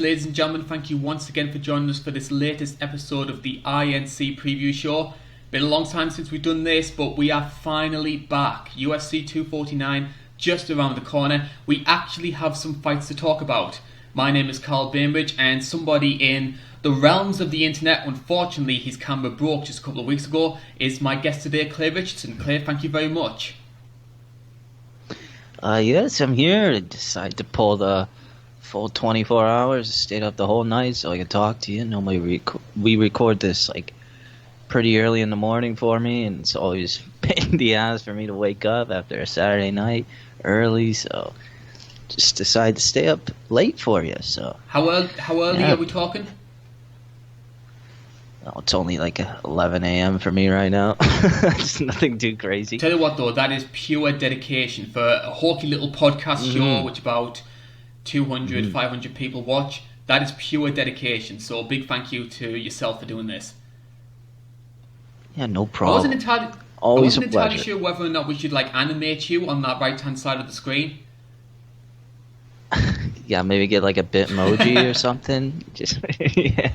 ladies and gentlemen, thank you once again for joining us for this latest episode of the INC Preview Show. Been a long time since we've done this, but we are finally back. UFC 249 just around the corner. We actually have some fights to talk about. My name is Carl Bainbridge, and somebody in the realms of the internet, unfortunately his camera broke just a couple of weeks ago, is my guest today, Clay Richardson. Clay, thank you very much. Yes, I'm here. I decided to pull the full 24 hours, stayed up the whole night so I could talk to you. Normally we record this like pretty early in the morning for me, and it's always pain in the ass for me to wake up after a Saturday night early, so just decided to stay up late for you. So how early are we talking? Oh, it's only like 11 a.m. for me right now. It's nothing too crazy. Tell you what though, that is pure dedication for a hawky little podcast show which about 200, 500 people watch. That is pure dedication. So a big thank you to yourself for doing this. Yeah, no problem. I wasn't entirely sure whether or not we should like animate you on that right hand side of the screen. Yeah, maybe get like a Bitmoji or something. Just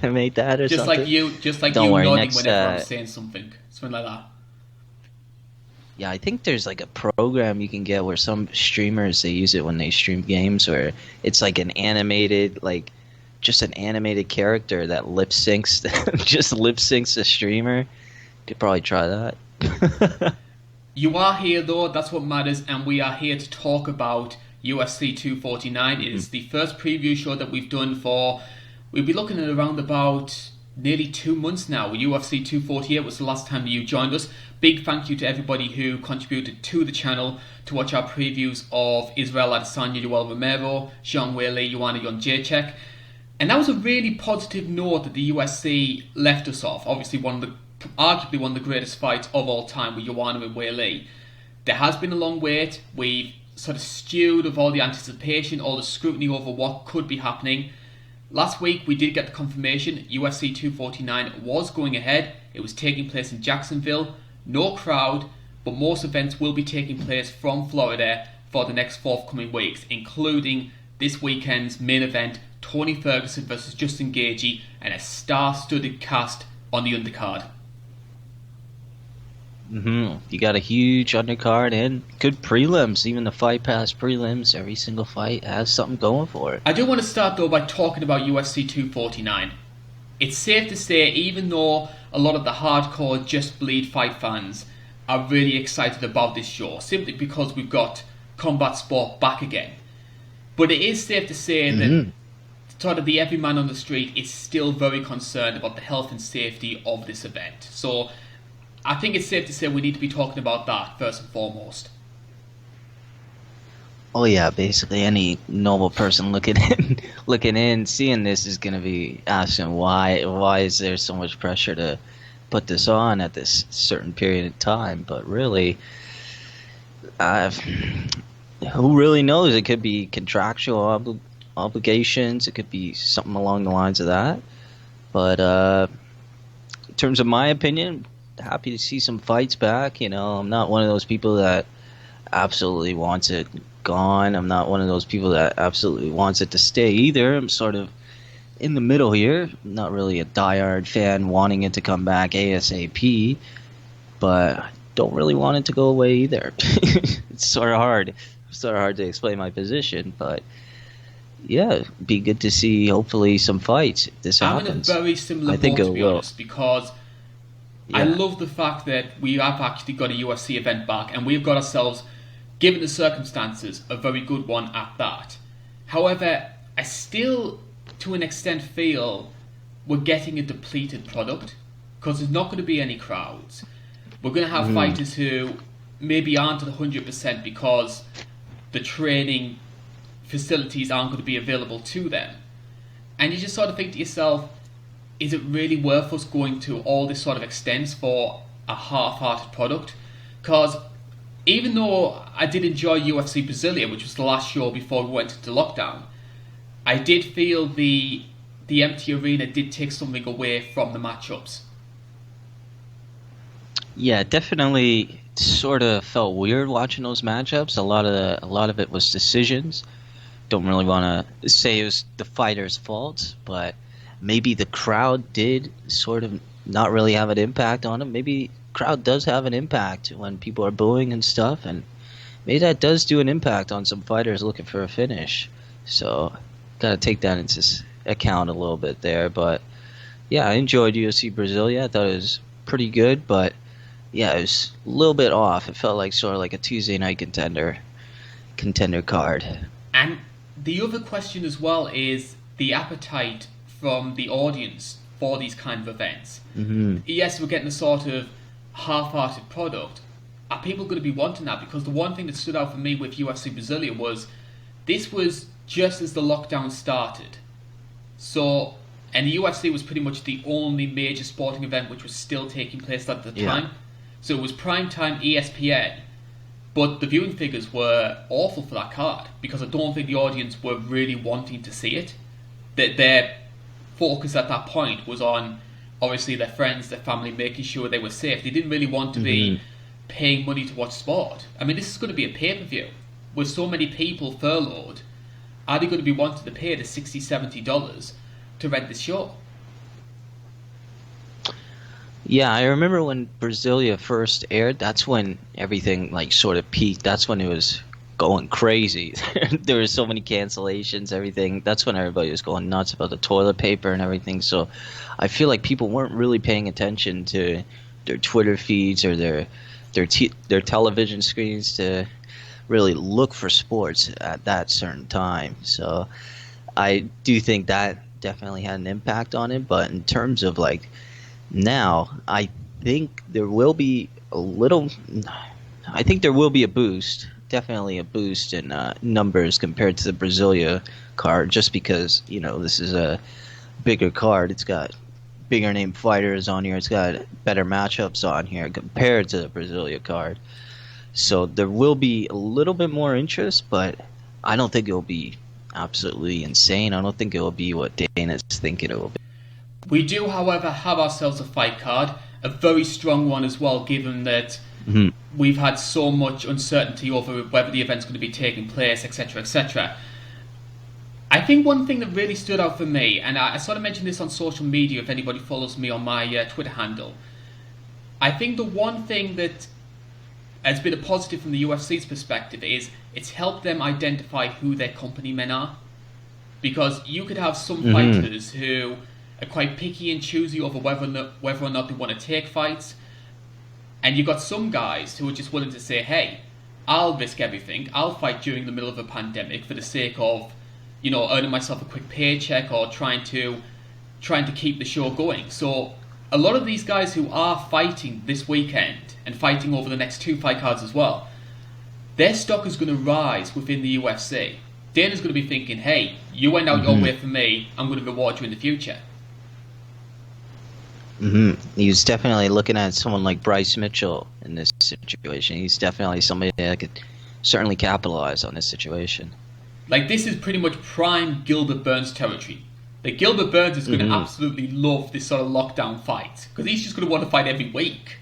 animate that or just something. Just like you nodding whenever I'm saying something like that. Yeah, I think there's like a program you can get where some streamers, they use it when they stream games, where it's like an animated, like just an animated character that lip syncs, just lip syncs the streamer. Could probably try that. You are here though, that's what matters, and we are here to talk about UFC 249. It is the first preview show that we've done we'll be looking at around about nearly 2 months now. UFC 248 was the last time that you joined us. Big thank you to everybody who contributed to the channel to watch our previews of Israel Adesanya, Yoel Romero, Zhang Weili, Joanna Jędrzejczyk. And that was a really positive note that the UFC left us off. Obviously arguably one of the greatest fights of all time with Joanna and Weili. There has been a long wait. We've sort of stewed of all the anticipation, all the scrutiny over what could be happening. Last week we did get the confirmation UFC 249 was going ahead. It was taking place in Jacksonville. No crowd, but most events will be taking place from Florida for the next forthcoming weeks, including this weekend's main event, Tony Ferguson versus Justin Gaethje, and a star-studded cast on the undercard. You got a huge undercard and good prelims. Even the Fight Pass prelims, every single fight has something going for it. I do want to start though by talking about UFC 249. It's safe to say, even though a lot of the hardcore Just Bleed fight fans are really excited about this show, simply because we've got combat sport back again. But it is safe to say that sort of the everyman on the street is still very concerned about the health and safety of this event. So I think it's safe to say we need to be talking about that first and foremost. Oh yeah, basically any normal person looking in, seeing this is gonna be asking why is there so much pressure to put this on at this certain period of time? But really, who really knows? It could be contractual obligations. It could be something along the lines of that. But in terms of my opinion, happy to see some fights back. You know, I'm not one of those people that absolutely wants it gone. I'm not one of those people that absolutely wants it to stay either. I'm sort of in the middle here. I'm not really a diehard fan wanting it to come back ASAP, but I don't really want it to go away either. It's sort of hard to explain my position, but yeah, it'd be good to see hopefully some fights if this happens. I'm in a very similar boat, to be honest, because I love the fact that we have actually got a UFC event back, and we've got ourselves, given the circumstances, a very good one at that. However, I still, to an extent, feel we're getting a depleted product, because there's not going to be any crowds. We're going to have fighters who maybe aren't at 100% because the training facilities aren't going to be available to them. And you just sort of think to yourself, is it really worth us going to all this sort of extents for a half-hearted product? Because even though I did enjoy UFC Brasilia, which was the last show before we went into lockdown, I did feel the empty arena did take something away from the matchups. Yeah, definitely sort of felt weird watching those matchups. A lot of it was decisions. don't really want to say it was the fighter's fault, but maybe the crowd did sort of not really have an impact on him. Maybe crowd does have an impact when people are booing and stuff, and maybe that does do an impact on some fighters looking for a finish. So, gotta take that into account a little bit there. But yeah, I enjoyed UFC Brasilia. I thought it was pretty good, but yeah, it was a little bit off. It felt like sort of like a Tuesday night contender card. And the other question as well is the appetite from the audience for these kind of events. Mm-hmm. Yes, we're getting a sort of half-hearted product. Are people going to be wanting that? Because the one thing that stood out for me with UFC Brasilia was this was just as the lockdown started. So, and the UFC was pretty much the only major sporting event which was still taking place at the time. So it was primetime ESPN, but the viewing figures were awful for that card because I don't think the audience were really wanting to see it. Their focus at that point was on, obviously, their friends, their family, making sure they were safe. They didn't really want to be paying money to watch sport. I mean, this is going to be a pay-per-view. With so many people furloughed, are they going to be wanting to pay the $60, $70 to rent this show? Yeah, I remember when Brasilia first aired, that's when everything like sort of peaked. That's when it was going crazy. There were so many cancellations, everything. That's when everybody was going nuts about the toilet paper and everything. So I feel like people weren't really paying attention to their Twitter feeds or their television screens to really look for sports at that certain time. So I do think that definitely had an impact on it. But in terms of like now, I think there will be a boost, definitely a boost in numbers compared to the Brasilia card, just because, this is a bigger card. It's got bigger name fighters on here. It's got better matchups on here compared to the Brasilia card. So there will be a little bit more interest, but I don't think it will be absolutely insane. I don't think it will be what Dana's thinking it will be. We do, however, have ourselves a fight card, a very strong one as well, given that we've had so much uncertainty over whether the event's going to be taking place, etc., etc. I think one thing that really stood out for me, and I sort of mentioned this on social media if anybody follows me on my Twitter handle, I think the one thing that has been a positive from the UFC's perspective is it's helped them identify who their company men are. Because you could have some fighters who are quite picky and choosy over whether or not they want to take fights. And you've got some guys who are just willing to say, hey, I'll risk everything. I'll fight during the middle of a pandemic for the sake of, earning myself a quick paycheck or trying to keep the show going. So a lot of these guys who are fighting this weekend and fighting over the next 2 fight cards as well, their stock is going to rise within the UFC. Dana's going to be thinking, hey, you went out your way for me, I'm going to reward you in the future. He's definitely looking at someone like Bryce Mitchell in this situation. He's definitely somebody that could certainly capitalize on this situation. Like, this is pretty much prime Gilbert Burns territory. Like, Gilbert Burns is going to absolutely love this sort of lockdown fight, because he's just going to want to fight every week.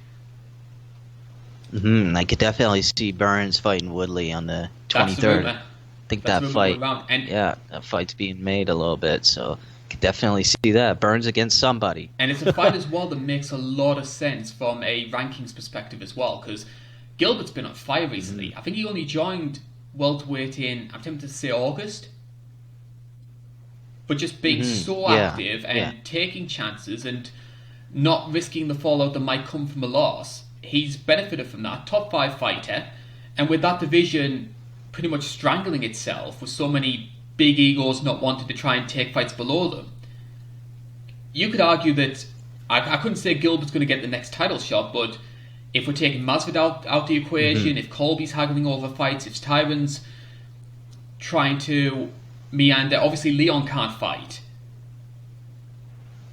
I could definitely see Burns fighting Woodley on the 23rd. I think that fight, that fight's being made a little bit, so could definitely see that. Burns against somebody. And it's a fight as well that makes a lot of sense from a rankings perspective as well, because Gilbert's been on fire recently. I think he only joined welterweight in, I'm tempted to say August. But just being so active and taking chances and not risking the fallout that might come from a loss, he's benefited from that. Top 5 fighter, and with that division pretty much strangling itself with so many big egos not wanting to try and take fights below them, you could argue that I couldn't say Gilbert's going to get the next title shot, but if we're taking Masvidal out the equation, if Colby's haggling over fights, if Tyron's trying to meander, obviously Leon can't fight.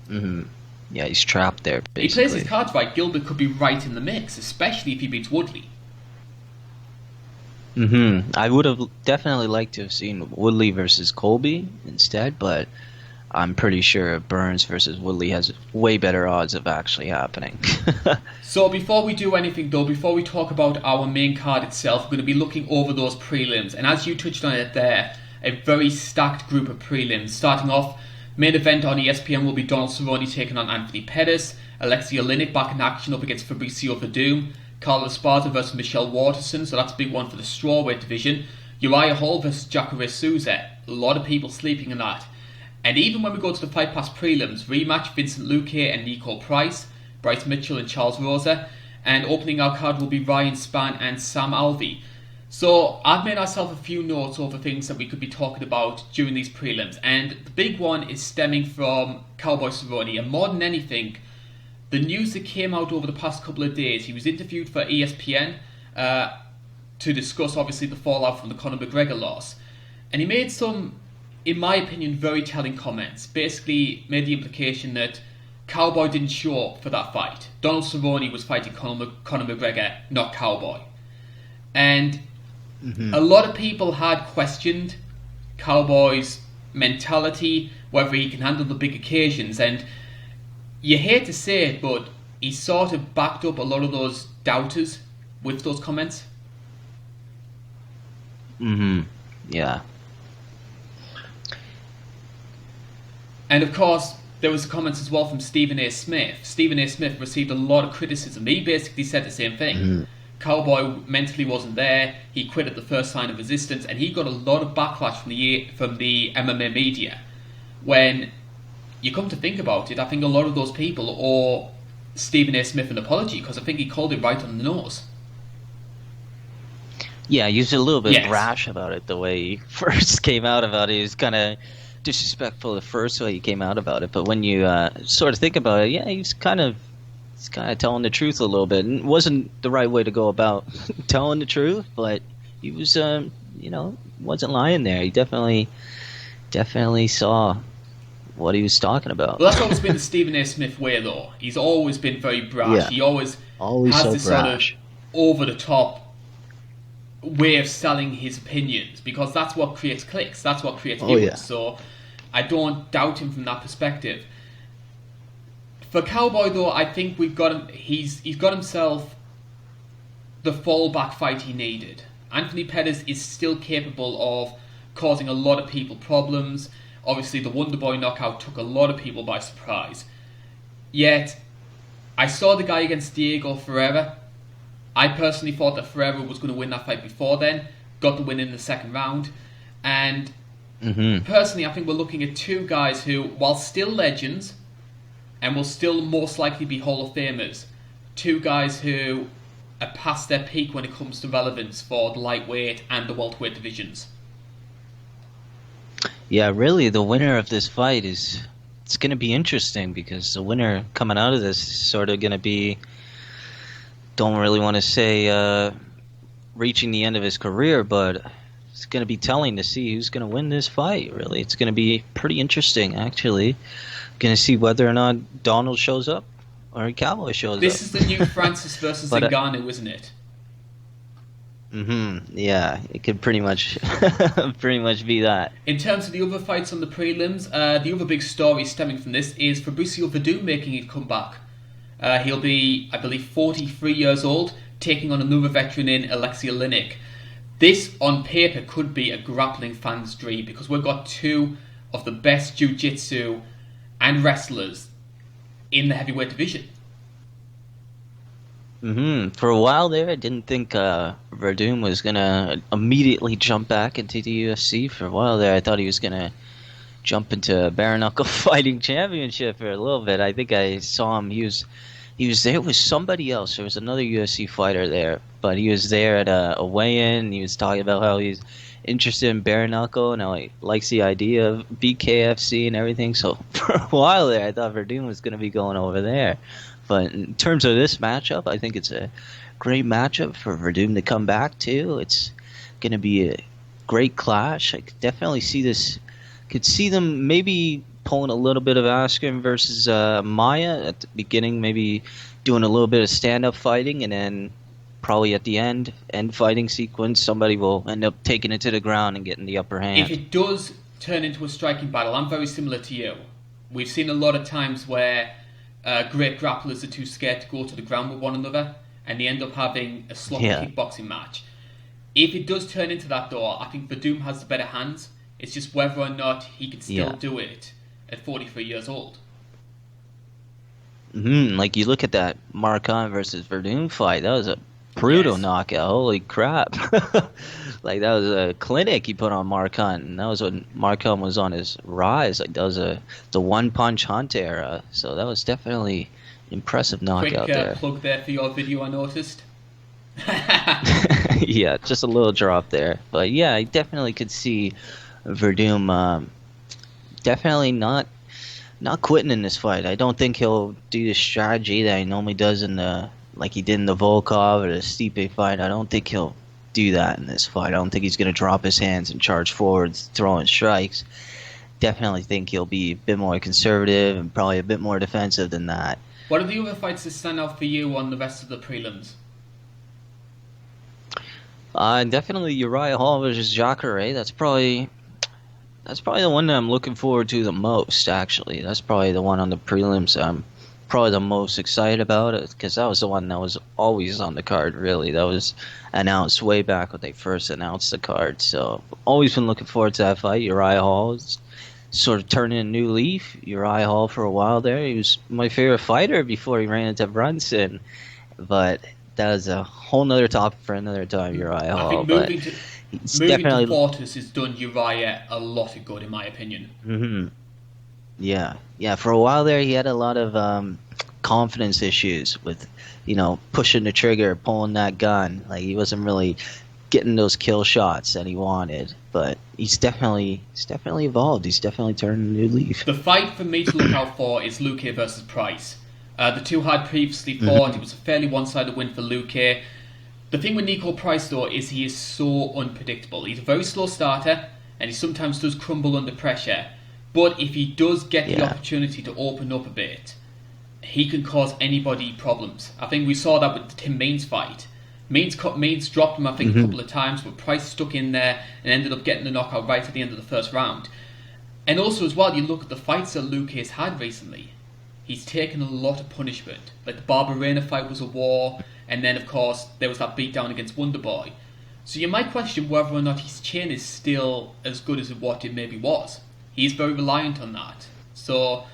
Yeah, he's trapped there, basically. He plays his cards right, Gilbert could be right in the mix, especially if he beats Woodley. I would have definitely liked to have seen Woodley versus Colby instead, but I'm pretty sure Burns versus Woodley has way better odds of actually happening. So before we do anything though, before we talk about our main card itself, we're going to be looking over those prelims. And as you touched on it there, a very stacked group of prelims. Starting off, main event on ESPN will be Donald Cerrone taking on Anthony Pettis, Alexei Oleinik back in action up against Fabricio Verdum, Carlos Esparza versus Michelle Waterson, so that's a big one for the strawweight division. Uriah Hall versus Jacare Souza, a lot of people sleeping on that. And even when we go to the Fight Pass prelims, rematch Vincent Luque and Nico Price, Bryce Mitchell and Charles Rosa, and opening our card will be Ryan Spann and Sam Alvey. So I've made myself a few notes over things that we could be talking about during these prelims, and the big one is stemming from Cowboy Cerrone, and more than anything, the news that came out over the past couple of days. He was interviewed for ESPN to discuss obviously the fallout from the Conor McGregor loss, and he made some, in my opinion, very telling comments. Basically made the implication that Cowboy didn't show up for that fight. Donald Cerrone was fighting Conor McGregor, not Cowboy. And a lot of people had questioned Cowboy's mentality, whether he can handle the big occasions, and you hate to say it, but he sort of backed up a lot of those doubters with those comments. Yeah. And of course, there was comments as well from Stephen A. Smith. Stephen A. Smith received a lot of criticism. He basically said the same thing. Cowboy mentally wasn't there. He quit at the first sign of resistance, and he got a lot of backlash from the MMA media. When you come to think about it, I think a lot of those people owe Stephen A. Smith an apology, because I think he called it right on the nose. Yeah, he was a little bit brash about it, the way he first came out about it. He was kind of disrespectful the first way he came out about it, but when you sort of think about it, yeah, he's kind of telling the truth a little bit. And it wasn't the right way to go about telling the truth, but he was, wasn't lying there. He definitely saw what he was talking about. Well, that's always been the Stephen A. Smith way, though. He's always been very brash. Yeah. He always has so this brash. Sort of over-the-top way of selling his opinions, because that's what creates clicks. That's what creates viewers. Yeah. So I don't doubt him from that perspective. For Cowboy, though, I think we've got him. He's got himself the fallback fight he needed. Anthony Pettis is still capable of causing a lot of people problems. Obviously, the Wonder Boy knockout took a lot of people by surprise. Yet, I saw the guy against Diego Ferreira. I personally thought that Ferreira was going to win that fight before then. Got the win in the second round. And personally, I think we're looking at two guys who, while still legends, and will still most likely be Hall of Famers, two guys who are past their peak when it comes to relevance for the lightweight and the welterweight divisions. Yeah, really, the winner of this fight it's going to be interesting, because the winner coming out of this is sort of going to be, don't really want to say reaching the end of his career, but it's going to be telling to see who's going to win this fight, really. It's going to be pretty interesting, actually. Going to see whether or not Donald shows up or Cowboy shows up. This is the new Francis versus Ngannou, isn't it? Yeah, it could pretty much be that. In terms of the other fights on the prelims, the other big story stemming from this is Fabricio Verdum making his comeback. He'll be, I believe, 43 years old, taking on another veteran in Alexei Oleinik. This, on paper, could be a grappling fan's dream, because we've got two of the best jiu-jitsu and wrestlers in the heavyweight division. For a while there, I didn't think Verdum was going to immediately jump back into the UFC. For a while there, I thought he was going to jump into bare knuckle fighting championship for a little bit. I think I saw him. He was there with somebody else. There was another UFC fighter there, but he was there at a weigh-in. He was talking about how he's interested in bare knuckle and how he likes the idea of BKFC and everything. So for a while there, I thought Verdum was going to be going over there. But in terms of this matchup, I think it's a great matchup for Verdum to come back to. It's going to be a great clash. I could definitely see this. Could see them maybe pulling a little bit of Askren versus Maya at the beginning, maybe doing a little bit of stand-up fighting, and then probably at the end fighting sequence, somebody will end up taking it to the ground and getting the upper hand. If it does turn into a striking battle, I'm very similar to you. We've seen a lot of times where great grapplers are too scared to go to the ground with one another, and they end up having a sloppy kickboxing match. If it does turn into that, though, I think Verdum has the better hands. It's just whether or not he can still Yeah. do it at 43 years old. Like you look at that Marcon versus Verdun fight, that was a brutal Yes. knockout. Holy crap! Like that was a clinic he put on Marcon, and that was when Marcon was on his rise. Like that was the one punch Hunt era. So that was definitely impressive knockout Quick there. plug there for your video, I noticed. Yeah, just a little drop there, but yeah, I definitely could see Verdum definitely not quitting in this fight. I don't think he'll do the strategy that he normally does in the like he did in the Volkov or the Stipe fight. I don't think he'll do that in this fight. I don't think he's going to drop his hands and charge forwards, throwing strikes. Definitely think he'll be a bit more conservative and probably a bit more defensive than that. What are the other fights that stand out for you on the rest of the prelims? Definitely Uriah Hall versus Jacare. That's probably the one that I'm looking forward to the most. Actually, that's probably the one on the prelims I'm probably the most excited about it because that was the one that was always on the card. Really, that was announced way back when they first announced the card. So always been looking forward to that fight. Uriah Hall is sort of turning a new leaf. Uriah Hall for a while there, he was my favorite fighter before he ran into Brunson, but that is a whole nother topic for another time. Uriah I Hall, think but moving definitely to Fortis has done Uriah a lot of good, in my opinion. Yeah. For a while there, he had a lot of confidence issues with, pushing the trigger, pulling that gun. Like he wasn't really getting those kill shots that he wanted. But he's definitely evolved. He's definitely turned a new leaf. The fight for me to look out for is Luque versus Price. The two had previously fought. It was a fairly one-sided win for Luque. The thing with Nico Price, though, is he is so unpredictable. He's a very slow starter, and he sometimes does crumble under pressure. But if he does get the opportunity to open up a bit, he can cause anybody problems. I think we saw that with the Tim Means fight. Means dropped him, I think, a couple of times, but Price stuck in there and ended up getting the knockout right at the end of the first round. And also, as well, you look at the fights that Luque has had recently. He's taken a lot of punishment. Like the Barberena fight was a war, and then, of course, there was that beatdown against Wonderboy. So you might question whether or not his chin is still as good as what it maybe was. He's very reliant on that. So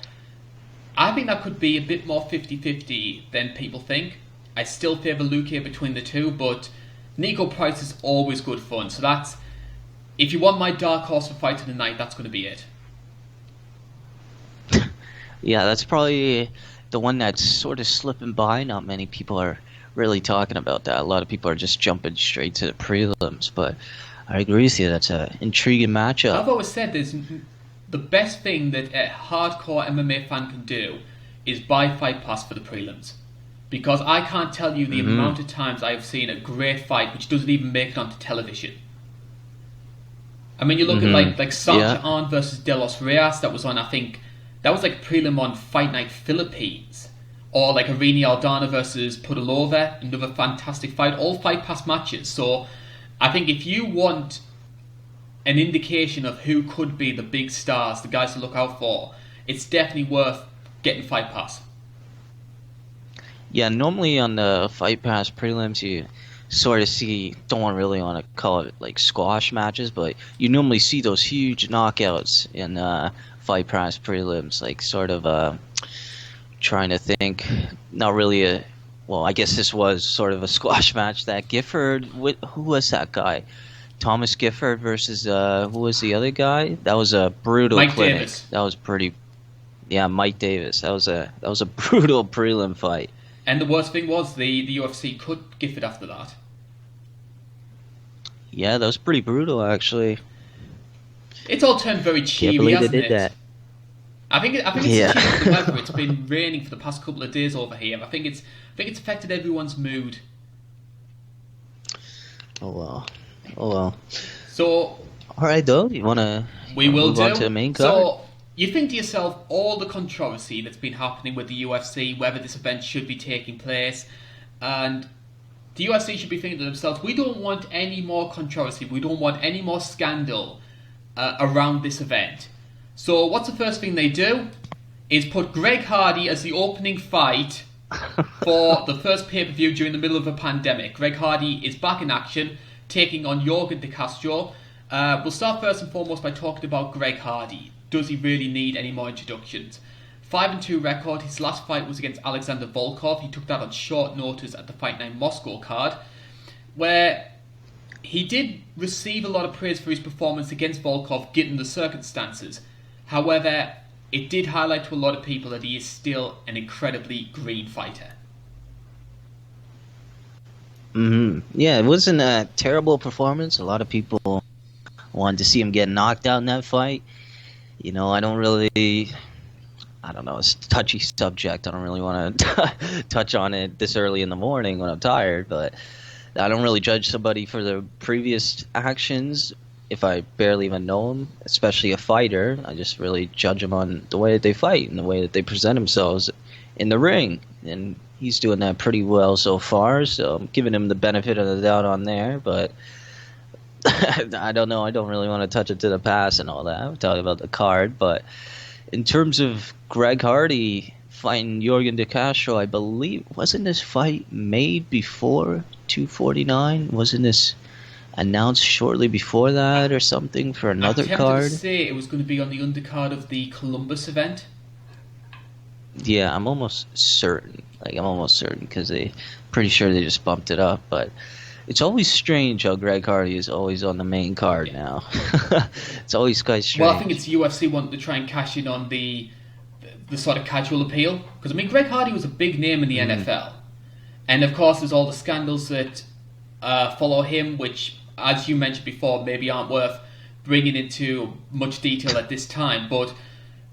I think that could be a bit more 50-50 than people think. I still favour Luque between the two, but Nico Price is always good fun. So that's, if you want my dark horse for fight of the night, that's going to be it. Yeah, that's probably the one that's sort of slipping by. Not many people are really talking about that. A lot of people are just jumping straight to the prelims, but I agree with you. That's an intriguing matchup. I've always said this. The best thing that a hardcore MMA fan can do is buy Fight Pass for the prelims. Because I can't tell you the amount of times I've seen a great fight which doesn't even make it onto television. I mean, you look at like Sancha Arn versus De Los Reyes, that was on, I think, that was like a prelim on Fight Night Philippines. Or like Irini Aldana versus Pudilova, another fantastic fight. All Fight Pass matches. So I think if you want an indication of who could be the big stars, the guys to look out for, it's definitely worth getting Fight Pass. Yeah, normally on the Fight Pass prelims, you sort of see, don't really want to call it like squash matches, but you normally see those huge knockouts in Fight Pass prelims, like sort of trying to think, not really well, I guess this was sort of a squash match. That Gifford, who was that guy? Thomas Gifford versus who was the other guy? That was a brutal Mike clinic. Davis. That was pretty. Yeah, Mike Davis. That was a brutal prelim fight. And the worst thing was the UFC cut Gifford after that. Yeah, that was pretty brutal actually. It's all turned very Can't cheery, believe they hasn't did it? that. I think it's cheery for the weather. It's been raining for the past couple of days over here. I think it's affected everyone's mood. Oh well. So All right, though. You wanna move on to the main card? So you think to yourself, all the controversy that's been happening with the UFC, whether this event should be taking place, and the UFC should be thinking to themselves, we don't want any more controversy, we don't want any more scandal around this event. So what's the first thing they do? Is put Greg Hardy as the opening fight for the first pay-per-view during the middle of a pandemic. Greg Hardy is back in action, taking on Jorgen de Castro. We'll start first and foremost by talking about Greg Hardy. Does he really need any more introductions? 5-2 record. His last fight was against Alexander Volkov. He took that on short notice at the Fight Night Moscow card, where he did receive a lot of praise for his performance against Volkov, given the circumstances. However, it did highlight to a lot of people that he is still an incredibly green fighter. Yeah, it wasn't a terrible performance. A lot of people wanted to see him get knocked out in that fight. You know, I don't know, it's a touchy subject. I don't really want to touch on it this early in the morning when I'm tired, but I don't really judge somebody for their previous actions if I barely even know them, especially a fighter. I just really judge them on the way that they fight and the way that they present themselves in the ring. And he's doing that pretty well so far, so I'm giving him the benefit of the doubt on there, but I don't know. I don't really want to touch it to the past and all that. I'm talking about the card, but in terms of Greg Hardy fighting Yorgan De Castro, I believe, wasn't this fight made before 249? Wasn't this announced shortly before that or something for another card? To say it was going to be on the undercard of the Columbus event. Yeah, I'm almost certain. Because pretty sure they just bumped it up, but it's always strange how Greg Hardy is always on the main card now. It's always quite strange. Well, I think it's UFC wanting to try and cash in on the sort of casual appeal. Because, I mean, Greg Hardy was a big name in the NFL. And, of course, there's all the scandals that follow him, which, as you mentioned before, maybe aren't worth bringing into much detail at this time. But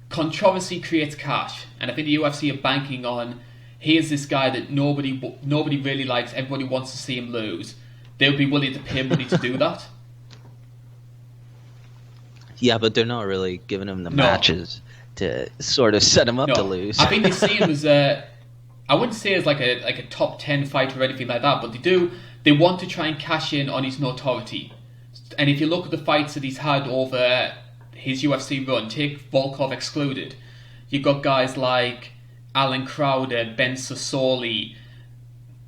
controversy creates cash. And I think the UFC are banking on, here's this guy that nobody really likes, everybody wants to see him lose. They would be willing to pay money to do that. Yeah, but they're not really giving him the matches to sort of set him up to lose. I think they see him as I wouldn't say as like a top 10 fighter or anything like that, but they want to try and cash in on his notoriety. And if you look at the fights that he's had over his UFC run, take Volkov excluded, you've got guys like Alan Crowder, Ben Sassoli,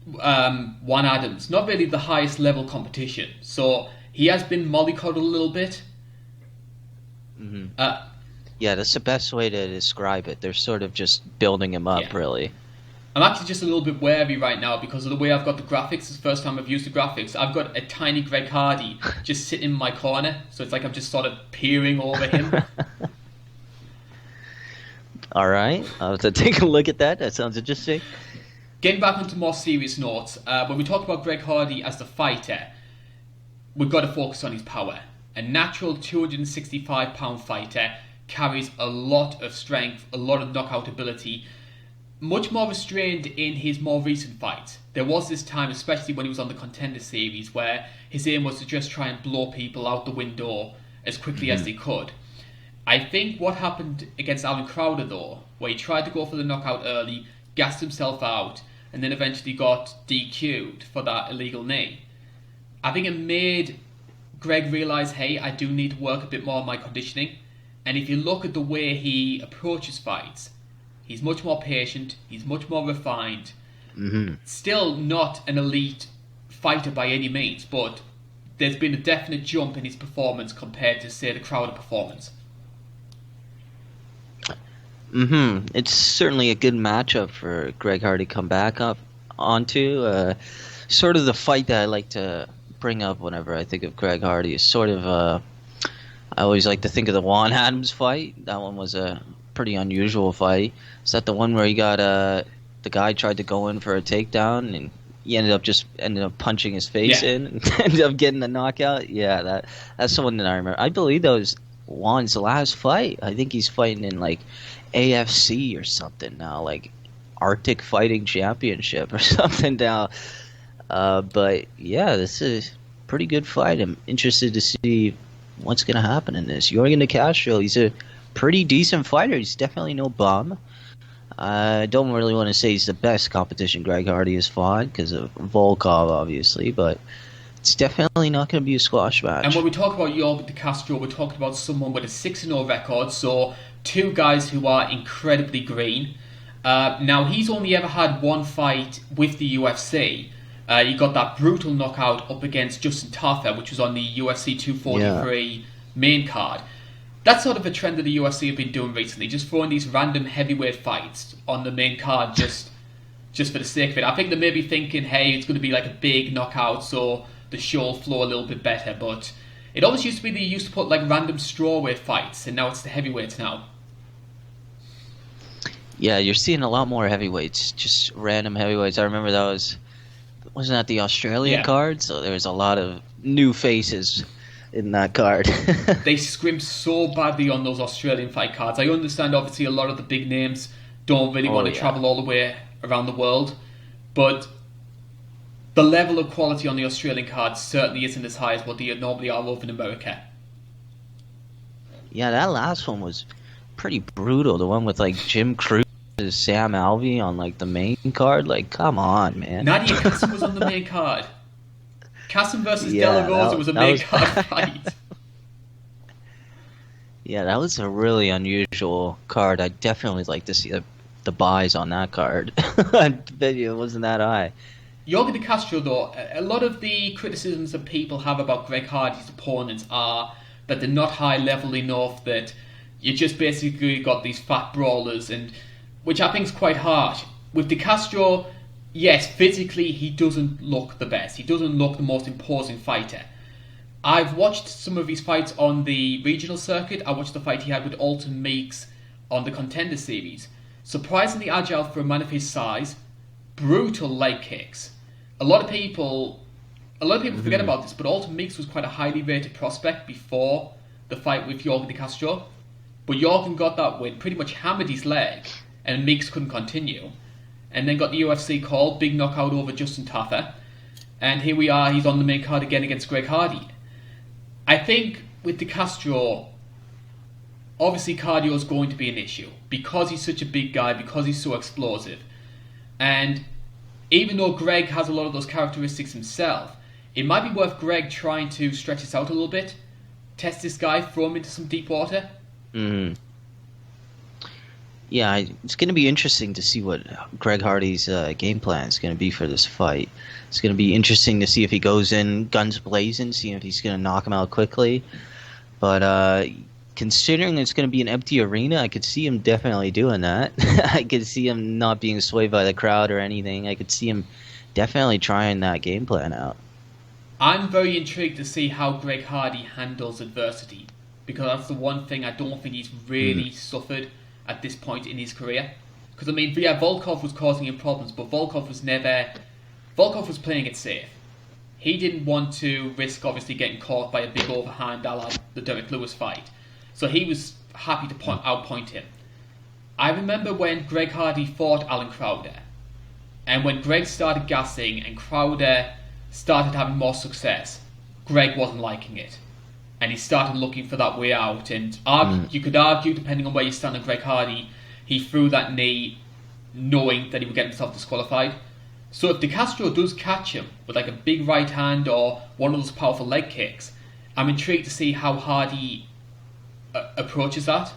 Juan Adams, not really the highest level competition. So he has been mollycoddled a little bit. Yeah, that's the best way to describe it. They're sort of just building him up, really. I'm actually just a little bit wary right now because of the way I've got the graphics. It's the first time I've used the graphics. I've got a tiny Greg Hardy just sitting in my corner, so it's like I'm just sort of peering over him. All right, I'll have to take a look at that. That sounds interesting. Getting back onto more serious notes, when we talk about Greg Hardy as the fighter, we've got to focus on his power. A natural 265-pound fighter carries a lot of strength, a lot of knockout ability, much more restrained in his more recent fights. There was this time, especially when he was on the Contender Series, where his aim was to just try and blow people out the window as quickly as they could. I think what happened against Alan Crowder, though, where he tried to go for the knockout early, gassed himself out, and then eventually got DQ'd for that illegal knee, I think it made Greg realise, hey, I do need to work a bit more on my conditioning. And if you look at the way he approaches fights, he's much more patient, he's much more refined. Still not an elite fighter by any means, but there's been a definite jump in his performance compared to, say, the Crowder performance. It's certainly a good matchup for Greg Hardy to come back up onto. Sort of the fight that I like to bring up whenever I think of Greg Hardy is sort of I always like to think of the Juan Adams fight. That one was a pretty unusual fight. Is that the one where he got the guy tried to go in for a takedown and he ended up punching his face in and ended up getting the knockout? Yeah, that's the one that I remember. I believe that was Juan's last fight. I think he's fighting in like AFC or something now, like Arctic Fighting Championship or something now. But yeah, this is a pretty good fight. I'm interested to see what's going to happen in this. Yorgan De Castro, he's a pretty decent fighter. He's definitely no bum. I don't really want to say he's the best competition Greg Hardy has fought because of Volkov, obviously, but it's definitely not going to be a squash match. And when we talk about Yorgan De Castro, we're talking about someone with a 6-0 record, so two guys who are incredibly green. Now, he's only ever had one fight with the UFC, You got that brutal knockout up against Justin Gaethje, which was on the UFC 243 main card. That's sort of a trend that the UFC have been doing recently, just throwing these random heavyweight fights on the main card just for the sake of it. I think they may be thinking, hey, it's going to be like a big knockout, so the show will flow a little bit better. But it always used to be they used to put like random strawweight fights, and now it's the heavyweights now. Yeah, you're seeing a lot more heavyweights, just random heavyweights. I remember wasn't that the Australian card? So there was a lot of new faces in that card. They scrimped so badly on those Australian fight cards. I understand, obviously, a lot of the big names don't really want to travel all the way around the world, but the level of quality on the Australian cards certainly isn't as high as what they normally are over in America. Yeah, that last one was pretty brutal. The one with like Jim Cruz, Sam Alvey on like the main card. Like, come on, man. Nadia Kassem was on the main card. Kassem versus De La Rosa was a main card fight. Yeah, that was a really unusual card. I'd definitely like to see the buys on that card. I bet you it wasn't that high. Jorge de Castro, though, a lot of the criticisms that people have about Greg Hardy's opponents are that they're not high level enough, that you just basically got these fat brawlers, and which I think is quite harsh. With de Castro, yes, physically he doesn't look the best. He doesn't look the most imposing fighter. I've watched some of his fights on the regional circuit. I watched the fight he had with Alton Meeks on the Contender Series. Surprisingly agile for a man of his size. Brutal leg kicks. A lot of people forget about this, but Alton Meeks was quite a highly rated prospect before the fight with Jorge de Castro. But Jorgen got that win, pretty much hammered his leg, and Meeks couldn't continue. And then got the UFC call, big knockout over Justin Gaethje. And here we are, he's on the main card again against Greg Hardy. I think with de Castro, obviously cardio is going to be an issue because he's such a big guy, because he's so explosive. And even though Greg has a lot of those characteristics himself, it might be worth Greg trying to stretch this out a little bit, test this guy, throw him into some deep water. Mm. Yeah, it's going to be interesting to see what Greg Hardy's game plan is going to be for this fight. It's going to be interesting to see if he goes in guns blazing, see if he's going to knock him out quickly. But considering it's going to be an empty arena, I could see him definitely doing that. I could see him not being swayed by the crowd or anything. I could see him definitely trying that game plan out. I'm very intrigued to see how Greg Hardy handles adversity, because that's the one thing I don't think he's really suffered at this point in his career. Because, I mean, yeah, Volkov was causing him problems, but Volkov was playing it safe. He didn't want to risk, obviously, getting caught by a big overhand a la the Derek Lewis fight. So he was happy to outpoint him. I remember when Greg Hardy fought Alan Crowder, and when Greg started gassing and Crowder started having more success, Greg wasn't liking it. And he started looking for that way out. And you could argue, depending on where you stand on Greg Hardy, he threw that knee knowing that he would get himself disqualified. So if de Castro does catch him with like a big right hand or one of those powerful leg kicks, I'm intrigued to see how Hardy approaches that.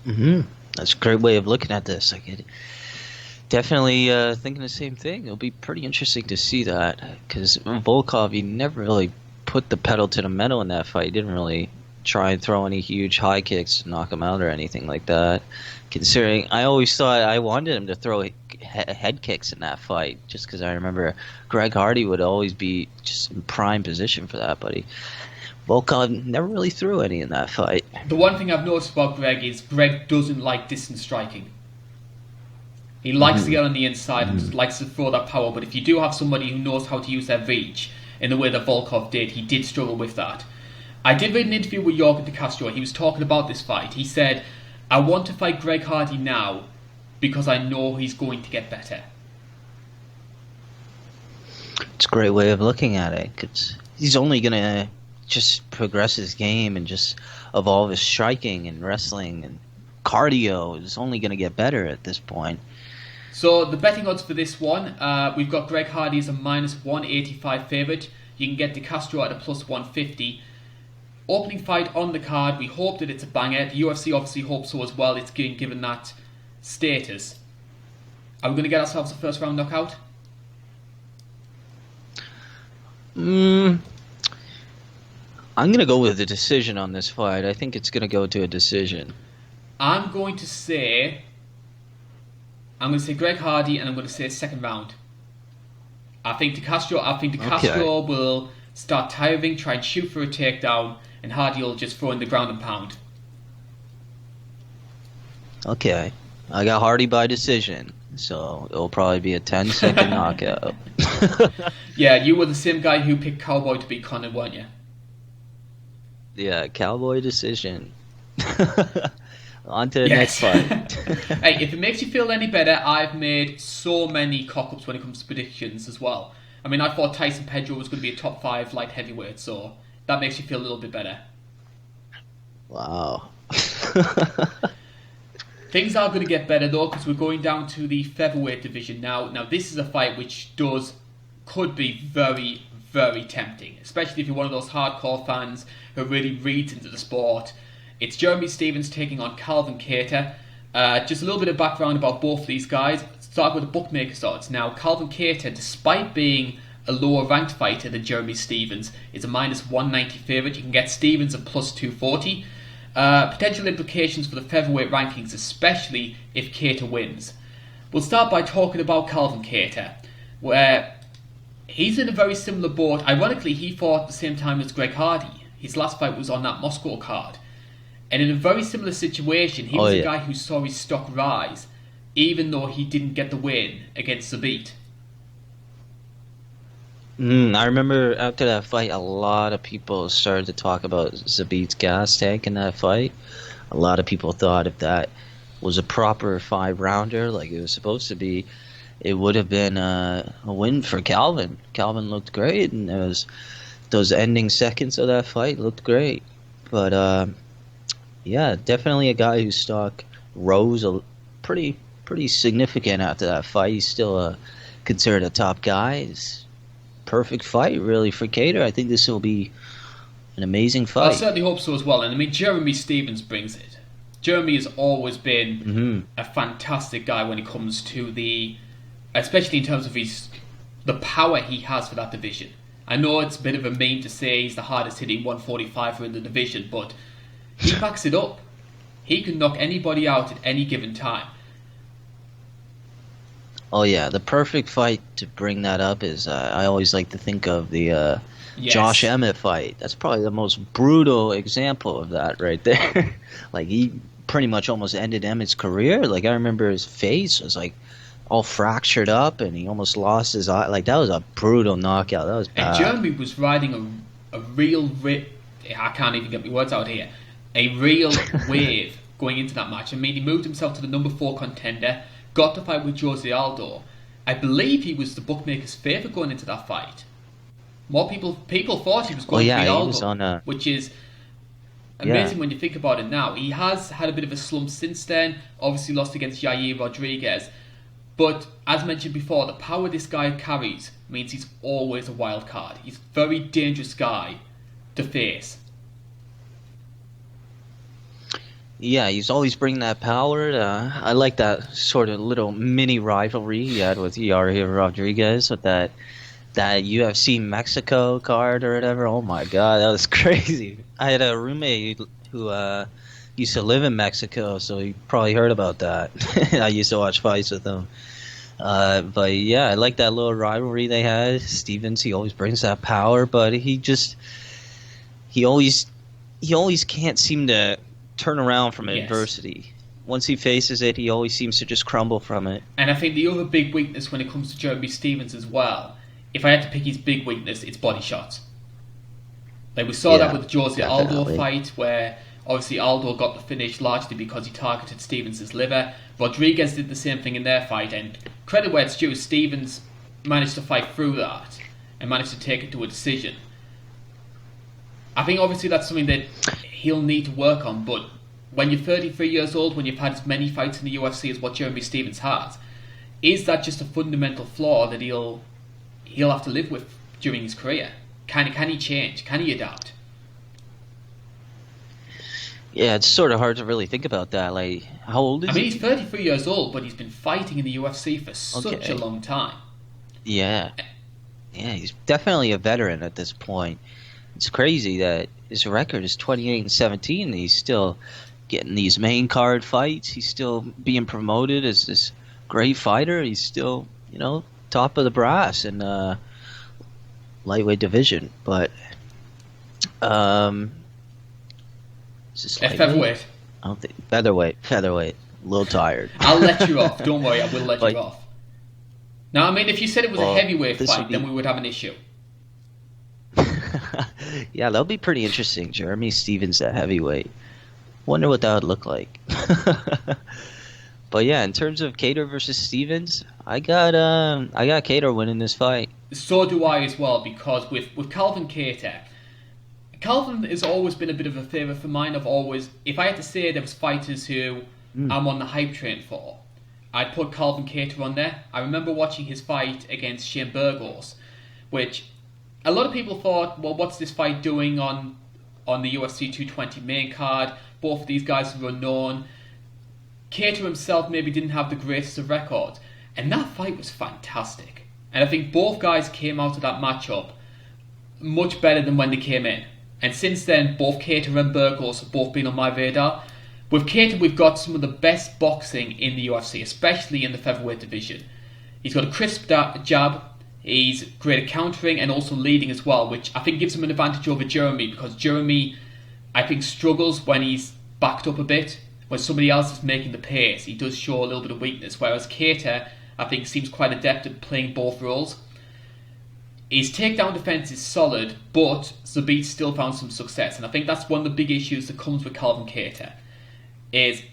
That's a great way of looking at this. I get definitely thinking the same thing. It'll be pretty interesting to see that, because Volkov, he never really put the pedal to the metal in that fight. He didn't really try and throw any huge high kicks to knock him out or anything like that. Considering I always thought I wanted him to throw head kicks in that fight, just because I remember Greg Hardy would always be just in prime position for that, but Volkov never really threw any in that fight. The one thing I've noticed about Greg is Greg doesn't like distance striking. He likes to get on the inside and likes to throw that power, but if you do have somebody who knows how to use their reach in the way that Volkov did, he did struggle with that. I did read an interview with Jorge de Castro. He was talking about this fight. He said, I want to fight Greg Hardy now because I know he's going to get better. It's a great way of looking at it. He's only going to just progress his game and just evolve his striking and wrestling, and cardio is only going to get better at this point. So the betting odds for this one, we've got Greg Hardy as a minus 185 favourite. You can get de Castro at a plus 150. Opening fight on the card, we hope that it's a banger. The UFC obviously hopes so as well. It's given that status. Are we going to get ourselves a first round knockout? Mm, I'm going to go with a decision on this fight. I think it's going to go to a decision. I'm going to say Greg Hardy, and I'm going to say second round. I think De Castro will start tiring, try and shoot for a takedown, and Hardy will just throw in the ground and pound. Okay. I got Hardy by decision, so it'll probably be a 10-second knockout. Yeah, you were the same guy who picked Cowboy to beat Conor, weren't you? Yeah, Cowboy decision. On to the next fight. Hey, if it makes you feel any better, I've made so many cock-ups when it comes to predictions as well. I mean, I thought Tyson Pedro was going to be a top 5 light heavyweight, so that makes you feel a little bit better. Wow. Things are going to get better though, because we're going down to the featherweight division now. Now, this is a fight which could be very, very tempting, especially if you're one of those hardcore fans who really reads into the sport. It's Jeremy Stephens taking on Calvin Kattar. Just a little bit of background about both these guys. Start with the bookmaker's odds. Now, Calvin Kattar, despite being a lower ranked fighter than Jeremy Stephens, is a minus 190 favourite. You can get Stephens at plus 240. Potential implications for the featherweight rankings, especially if Kattar wins. We'll start by talking about Calvin Kattar, where he's in a very similar boat. Ironically, he fought at the same time as Greg Hardy. His last fight was on that Moscow card. And in a very similar situation, he was a guy who saw his stock rise, even though he didn't get the win against Zabit. I remember after that fight, a lot of people started to talk about Zabit's gas tank in that fight. A lot of people thought if that was a proper 5-rounder, like it was supposed to be, it would have been a win for Calvin. Calvin looked great, and those ending seconds of that fight looked great. But yeah, definitely a guy whose stock rose pretty significant after that fight. He's still considered a top guy. It's perfect fight, really, for Kattar. I think this will be an amazing fight. I certainly hope so as well. And I mean, Jeremy Stephens brings it. Jeremy has always been a fantastic guy when it comes to especially in terms of the power he has for that division. I know it's a bit of a meme to say he's the hardest hitting 145er in the division, but he backs it up. He can knock anybody out at any given time. Oh yeah, the perfect fight to bring that up is I always like to think of the Josh Emmett fight. That's probably the most brutal example of that right there. Like, he pretty much almost ended Emmett's career. Like, I remember his face was like all fractured up, and he almost lost his eye. Like, that was a brutal knockout. That was bad. And Jeremy was riding a real I can't even get my words out here. A real wave going into that match. I mean, he moved himself to the number 4 contender. Got to fight with Jose Aldo. I believe he was the bookmaker's favourite going into that fight. More people thought he was going to beat Aldo, was on which is amazing when you think about it now. He has had a bit of a slump since then. Obviously lost against Yair Rodriguez. But as mentioned before, the power this guy carries means he's always a wild card. He's a very dangerous guy to face. Yeah, he's always bringing that power. I like that sort of little mini rivalry he had with Yair Rodriguez with that UFC Mexico card or whatever. Oh my god, that was crazy. I had a roommate who used to live in Mexico, so he probably heard about that. I used to watch fights with him. But yeah, I like that little rivalry they had. Stephens, he always brings that power, but he always can't seem to turn around from adversity. Once he faces it, he always seems to just crumble from it. And I think the other big weakness when it comes to Jeremy Stephens as well, if I had to pick his big weakness, it's body shots. Like, we saw that with the Jose Aldo fight, where obviously Aldo got the finish largely because he targeted Stephens' liver. Rodriguez did the same thing in their fight, and credit where it's due, Stephens managed to fight through that and managed to take it to a decision. I think obviously that's something that he'll need to work on, but when you're 33 years old, when you've had as many fights in the UFC as what Jeremy Stephens has, is that just a fundamental flaw that he'll have to live with during his career? Can he change? Can he adapt? Yeah, it's sort of hard to really think about that. Like, how old is he? I mean, he's 33 years old, but he's been fighting in the UFC for such a long time. Yeah. Yeah, he's definitely a veteran at this point. It's crazy that his record is 28-17. And he's still getting these main card fights. He's still being promoted as this great fighter. He's still, top of the brass in lightweight division. But is this At lightweight? featherweight. I don't think featherweight. A little tired. I'll let you off. Don't worry, I will let Like- you off. Now, I mean, if you said it was a Well, heavyweight this fight, would be- then we would have an issue. Yeah, that'll be pretty interesting. Jeremy Stevens at heavyweight. Wonder what that would look like. But yeah, in terms of Kattar versus Stevens, I got Kattar winning this fight. So do I as well, because with Calvin Kattar, Calvin has always been a bit of a favourite for mine. If I had to say there was fighters who I'm on the hype train for, I'd put Calvin Kattar on there. I remember watching his fight against Shane Burgos, which a lot of people thought, well, what's this fight doing on the UFC 220 main card? Both of these guys are unknown. Kattar himself maybe didn't have the greatest of records, and that fight was fantastic. And I think both guys came out of that matchup much better than when they came in. And since then, both Kattar and Burgos have both been on my radar. With Kattar, we've got some of the best boxing in the UFC, especially in the featherweight division. He's got a crisp jab, he's great at countering and also leading as well, which I think gives him an advantage over Jeremy, because Jeremy, I think, struggles when he's backed up a bit. When somebody else is making the pace, he does show a little bit of weakness, whereas Kattar, I think, seems quite adept at playing both roles. His takedown defence is solid, but Zabit still found some success, and I think that's one of the big issues that comes with Calvin Kattar, is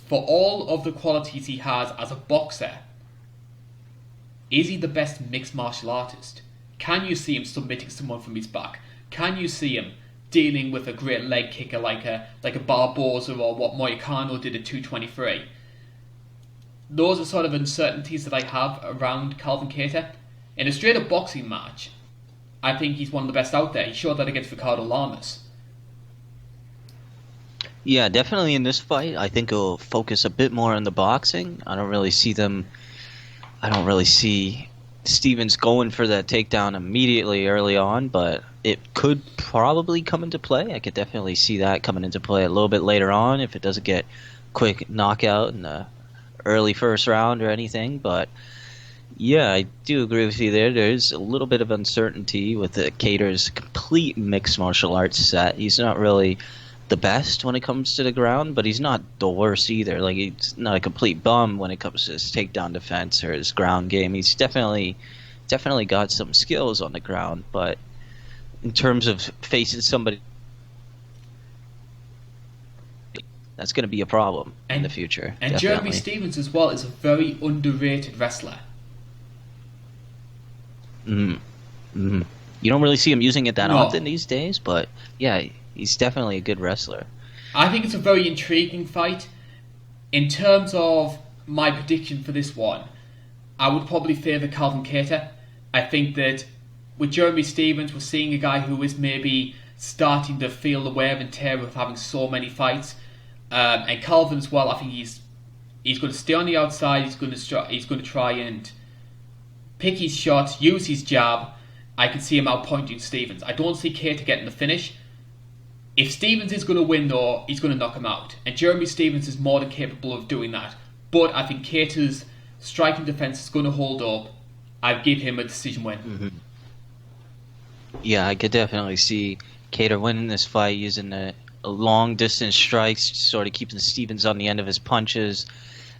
for all of the qualities he has as a boxer, is he the best mixed martial artist? Can you see him submitting someone from his back? Can you see him dealing with a great leg kicker like a Barboza, or what Moicano did at 223? Those are sort of uncertainties that I have around Calvin Kattar. In a straight up boxing match, I think he's one of the best out there. He showed that against Ricardo Lamas. Yeah, definitely in this fight, I think it'll focus a bit more on the boxing. I don't really see Stevens going for that takedown immediately early on, but it could probably come into play. I could definitely see that coming into play a little bit later on if it doesn't get quick knockout in the early first round or anything. But yeah, I do agree with you there. There's a little bit of uncertainty with Kattar's complete mixed martial arts set. He's not really the best when it comes to the ground, but he's not the worst either. Like, he's not a complete bum when it comes to his takedown defense or his ground game. He's definitely got some skills on the ground, but in terms of facing somebody, that's going to be a problem in the future. And definitely. Jeremy Stevens as well is a very underrated wrestler. You don't really see him using it that No. often these days, but yeah, he's definitely a good wrestler. I think it's a very intriguing fight. In terms of my prediction for this one, I would probably favour Calvin Kattar. I think that with Jeremy Stevens, we're seeing a guy who is maybe starting to feel the wear and tear of having so many fights. And Calvin as well, I think he's going to stay on the outside. He's going to try and pick his shots, use his jab. I can see him outpointing Stevens. I don't see Kattar getting the finish. If Stevens is going to win, though, he's going to knock him out. And Jeremy Stevens is more than capable of doing that. But I think Kattar's striking defence is going to hold up. I'd give him a decision win. Yeah, I could definitely see Kattar winning this fight using a long distance strikes, sort of keeping Stevens on the end of his punches,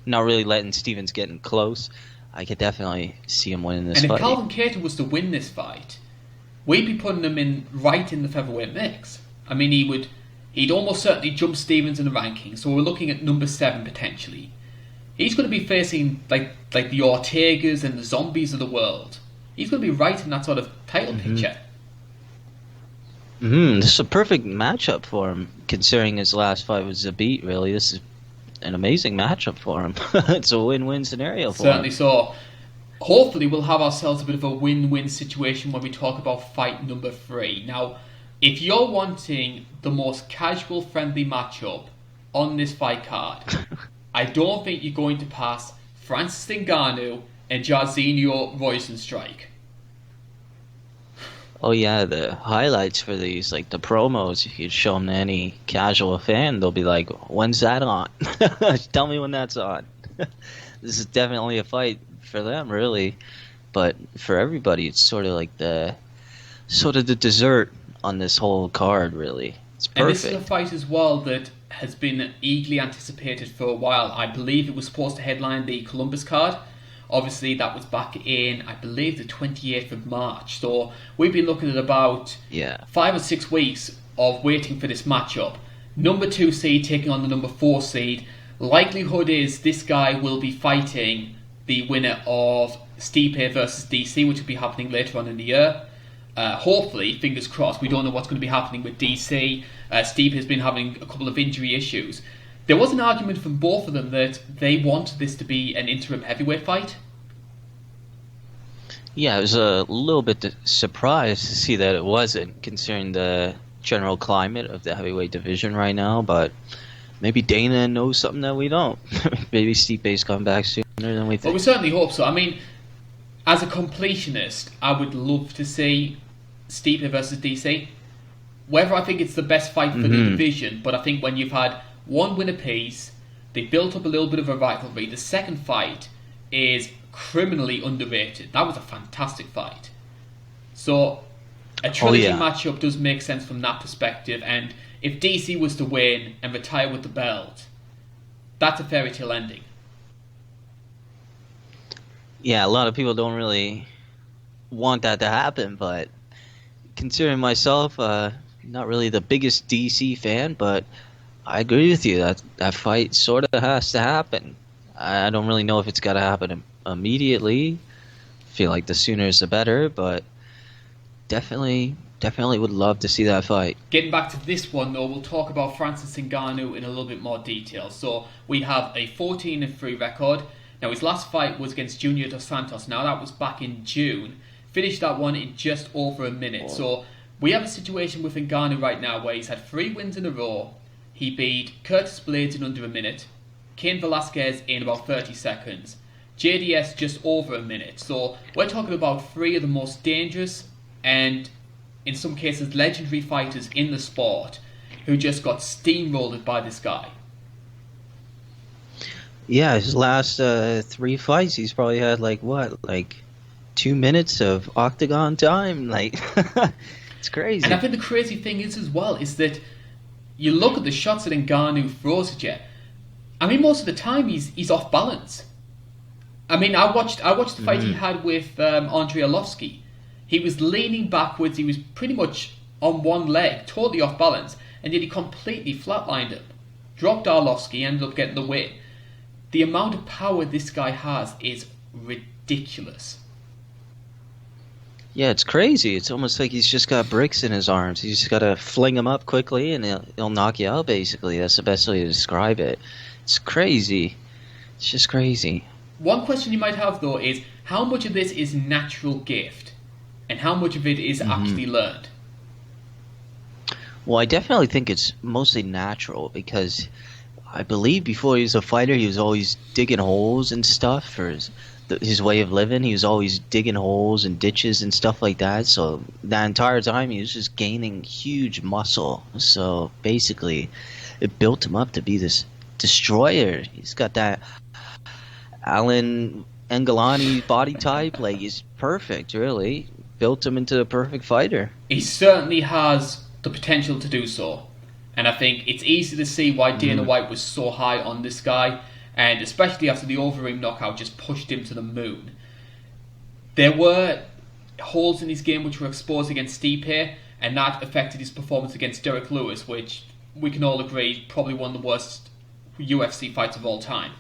not really letting Stevens get in close. I could definitely see him winning this fight. fight. And if Calvin Kattar was to win this fight, we'd be putting him right in the featherweight mix. I mean, he'd almost certainly jump Stevens in the rankings, so we're looking at number 7 potentially. He's going to be facing like the Ortegas and the Zombies of the world. He's going to be right in that sort of title picture. This is a perfect matchup for him, considering his last fight with Zabit. Really, this is an amazing matchup for him. It's a win-win scenario for him. Certainly so. Hopefully we'll have ourselves a bit of a win-win situation when we talk about fight number 3. Now, if you're wanting the most casual friendly matchup on this fight card, I don't think you're going to pass Francis Ngannou and Jairzinho Rozenstruik. Oh yeah, the highlights for these, like the promos, if you show them to any casual fan, they'll be like, "When's that on? Tell me when that's on." This is definitely a fight for them, really, but for everybody, it's sort of the dessert on this whole card, really. It's And this is a perfect. fight as well that has been eagerly anticipated for a while. I believe it was supposed to headline the Columbus card. Obviously, that was back in, I believe, the 28th of March. So we've been looking at about Yeah. 5 or 6 weeks of waiting for this matchup. Number 2 seed taking on the number 4 seed. Likelihood is this guy will be fighting the winner of Stipe versus DC, which will be happening later on in the year. Hopefully, fingers crossed, we don't know what's going to be happening with DC. Steve has been having a couple of injury issues. There was an argument from both of them that they wanted this to be an interim heavyweight fight. Yeah, I was a little bit surprised to see that it wasn't, considering the general climate of the heavyweight division right now, but maybe Dana knows something that we don't. Maybe Stipe's come back sooner than we Well, we think. certainly hope so. I mean, as a completionist, I would love to see Stipe versus DC. Whether I think it's the best fight for the division, but I think when you've had one win apiece, they built up a little bit of a rivalry. The second fight is criminally underrated. That was a fantastic fight. So a trilogy yeah. matchup does make sense from that perspective. And if DC was to win and retire with the belt, that's a fairy tale ending. Yeah, a lot of people don't really want that to happen, but considering myself, not really the biggest DC fan, but I agree with you that that fight sort of has to happen. I don't really know if it's got to happen immediately. Feel like the sooner is the better, but definitely would love to see that fight. Getting back to this one though, we'll talk about Francis Ngannou in a little bit more detail. So we have a 14-3 record. Now his last fight was against Junior Dos Santos. Now that was back in June. Finished that one in just over a minute. So we have a situation with Ngannou right now where he's had 3 wins in a row. He beat Curtis Blades in under a minute, Cain Velasquez in about 30 seconds, JDS just over a minute. So we're talking about 3 of the most dangerous and in some cases legendary fighters in the sport who just got steamrolled by this guy. Yeah, his last 3 fights, he's probably had like 2 minutes of octagon time. Like, it's crazy. And I think the crazy thing is as well is that you look at the shots that Ngannou throws at you. I mean, most of the time he's off balance. I mean, I watched the fight he had with Andrei Arlovski. He was leaning backwards. He was pretty much on one leg, totally off balance, and yet he completely flatlined him. Dropped Arlovski, ended up getting the win. The amount of power this guy has is ridiculous. Yeah, it's crazy. It's almost like he's just got bricks in his arms. He's just got to fling them up quickly and he'll knock you out, basically. That's the best way to describe it. It's crazy. It's just crazy. One question you might have, though, is how much of this is natural gift and how much of it is actually learned? Well, I definitely think it's mostly natural because I believe before he was a fighter, he was always digging holes and stuff for his way of living. He was always digging holes and ditches and stuff like that. So that entire time, he was just gaining huge muscle. So basically, it built him up to be this destroyer. He's got that Alan Engelani body type. Like, he's perfect, really. Built him into a perfect fighter. He certainly has the potential to do so. And I think it's easy to see why Dana White was so high on this guy, and especially after the Overeem knockout just pushed him to the moon. There were holes in his game which were exposed against Stipe, and that affected his performance against Derek Lewis, which we can all agree probably one of the worst UFC fights of all time.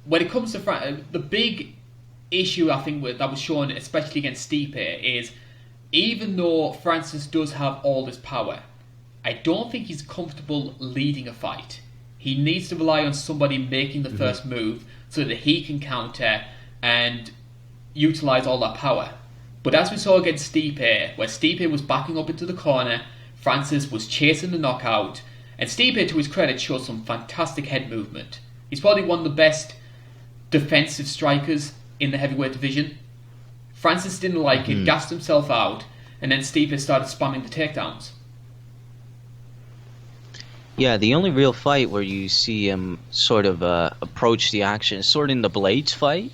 When it comes to the big issue I think that was shown, especially against Stipe, is even though Francis does have all this power, I don't think he's comfortable leading a fight. He needs to rely on somebody making the first move so that he can counter and utilise all that power. But as we saw against Stipe, where Stipe was backing up into the corner, Francis was chasing the knockout, and Stipe, to his credit, showed some fantastic head movement. He's probably one of the best defensive strikers in the heavyweight division. Francis didn't like it, gassed himself out, and then Stipe started spamming the takedowns. Yeah, the only real fight where you see him sort of approach the action is sort of in the Blades fight.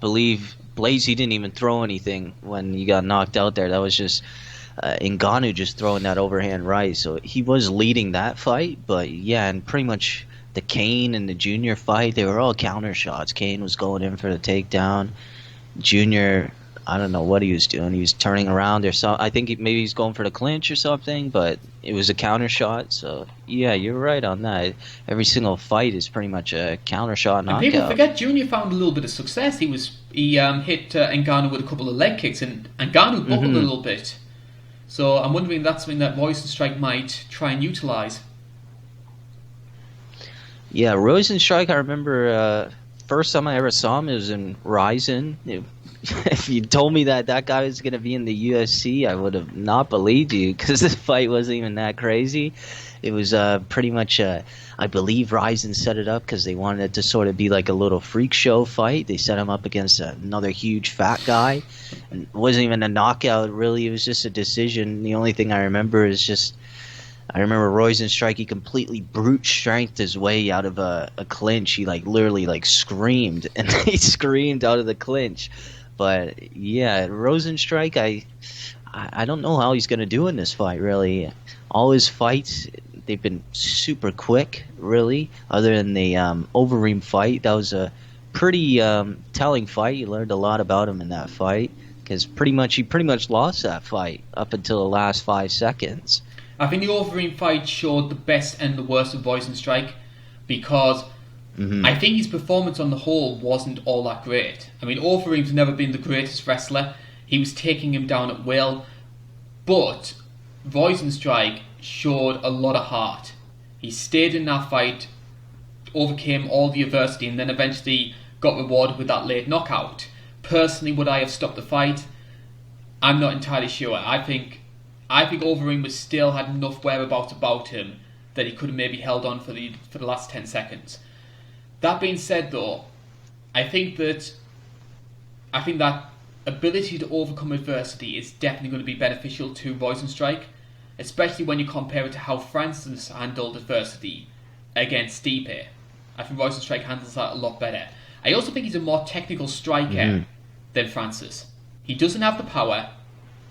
Believe Blades, he didn't even throw anything when he got knocked out there. That was just Ngannou just throwing that overhand right. So he was leading that fight, but yeah, and pretty much the Kane and the Junior fight, they were all counter shots. Kane was going in for the takedown. Junior, I don't know what he was doing. He was turning around or something. I think maybe he's going for the clinch or something, but it was a counter shot. So yeah, you're right on that. Every single fight is pretty much a counter shot knockout. And people forget Junior found a little bit of success. He hit Ngannou with a couple of leg kicks, and Ngannou buckled a little bit. So I'm wondering if that's something that Rozenstruik might try and utilise. Yeah, Rozenstruik, I remember first time I ever saw him, it was in Ryzen. If you told me that guy was going to be in the UFC, I would have not believed you, because this fight wasn't even that crazy. It was pretty much, I believe Ryzen set it up because they wanted it to sort of be like a little freak show fight. They set him up against another huge fat guy. And it wasn't even a knockout, really. It was just a decision. The only thing I remember is just, I remember Rozenstruik, he completely brute strengthed his way out of a clinch. He literally screamed, and he screamed out of the clinch. But yeah, Rozenstruik, I don't know how he's going to do in this fight, really. All his fights, they've been super quick, really, other than the Overeem fight. That was a pretty telling fight. You learned a lot about him in that fight, because he pretty much lost that fight up until the last 5 seconds. I think the Overeem fight showed the best and the worst of Rozenstruik, because I think his performance on the whole wasn't all that great. I mean, Overeem's never been the greatest wrestler. He was taking him down at will. But Rozenstruik showed a lot of heart. He stayed in that fight, overcame all the adversity, and then eventually got rewarded with that late knockout. Personally, would I have stopped the fight? I'm not entirely sure. I think Overeem was still had enough whereabouts about him that he could have maybe held on for the last 10 seconds. That being said, though, I think that ability to overcome adversity is definitely going to be beneficial to Rozenstruik, especially when you compare it to how Francis handled adversity against Stipe. I think Rozenstruik handles that a lot better. I also think he's a more technical striker than Francis. He doesn't have the power,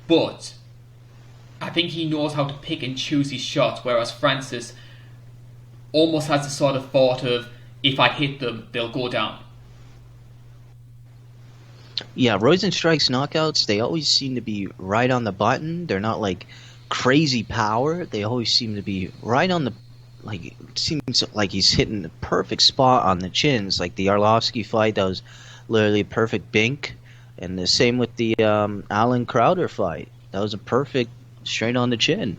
but I think he knows how to pick and choose his shots, whereas Francis almost has the sort of thought of, if I hit them, they'll go down. Yeah, Rozenstruik's knockouts, they always seem to be right on the button. They're not crazy power. They always seem to be right on the, it seems like he's hitting the perfect spot on the chins. Like the Arlovsky fight, that was literally a perfect bink. And the same with the Alan Crowder fight. That was a perfect straight on the chin.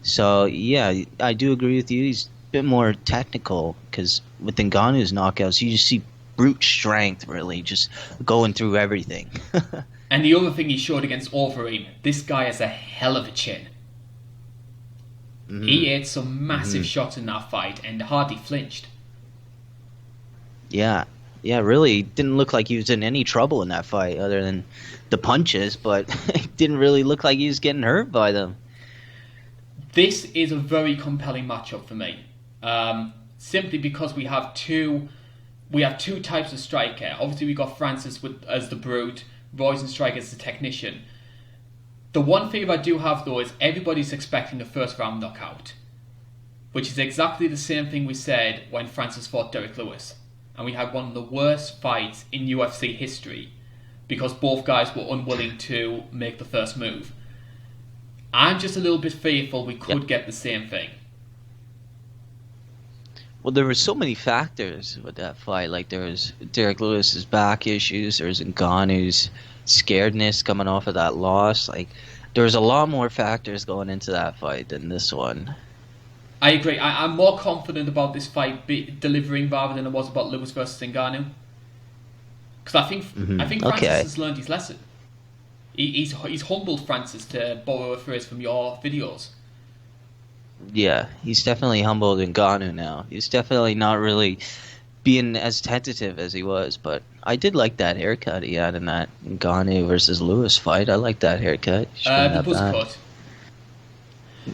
So, yeah, I do agree with you. He's a bit more technical, because with Ngannou's knockouts, you just see brute strength, really, just going through everything. And the other thing he showed against Overeem, this guy has a hell of a chin. He ate some massive shots in that fight and hardly flinched. Yeah, really didn't look like he was in any trouble in that fight other than the punches, but it didn't really look like he was getting hurt by them. This is a very compelling matchup for me, simply because we have two types of striker. Obviously, we got Francis as the brute, Rozenstruik as the technician. The one thing I do have, though, is everybody's expecting a first round knockout, which is exactly the same thing we said when Francis fought Derek Lewis, and we had one of the worst fights in UFC history because both guys were unwilling to make the first move. I'm just a little bit fearful we could get the same thing. Well, there were so many factors with that fight. Like, there was Derek Lewis's back issues, there was Ngannou's scaredness coming off of that loss. Like, there was a lot more factors going into that fight than this one. I agree. I'm more confident about this fight delivering rather than I was about Lewis versus Ngannou. Because I think Francis has learned his lesson. He's humbled Francis, to borrow a phrase from your videos. Yeah, he's definitely humbled Ngannou now. He's definitely not really being as tentative as he was. But I did like that haircut he had in that Ngannou versus Lewis fight. I like that haircut. You should bring The that buzz back. cut.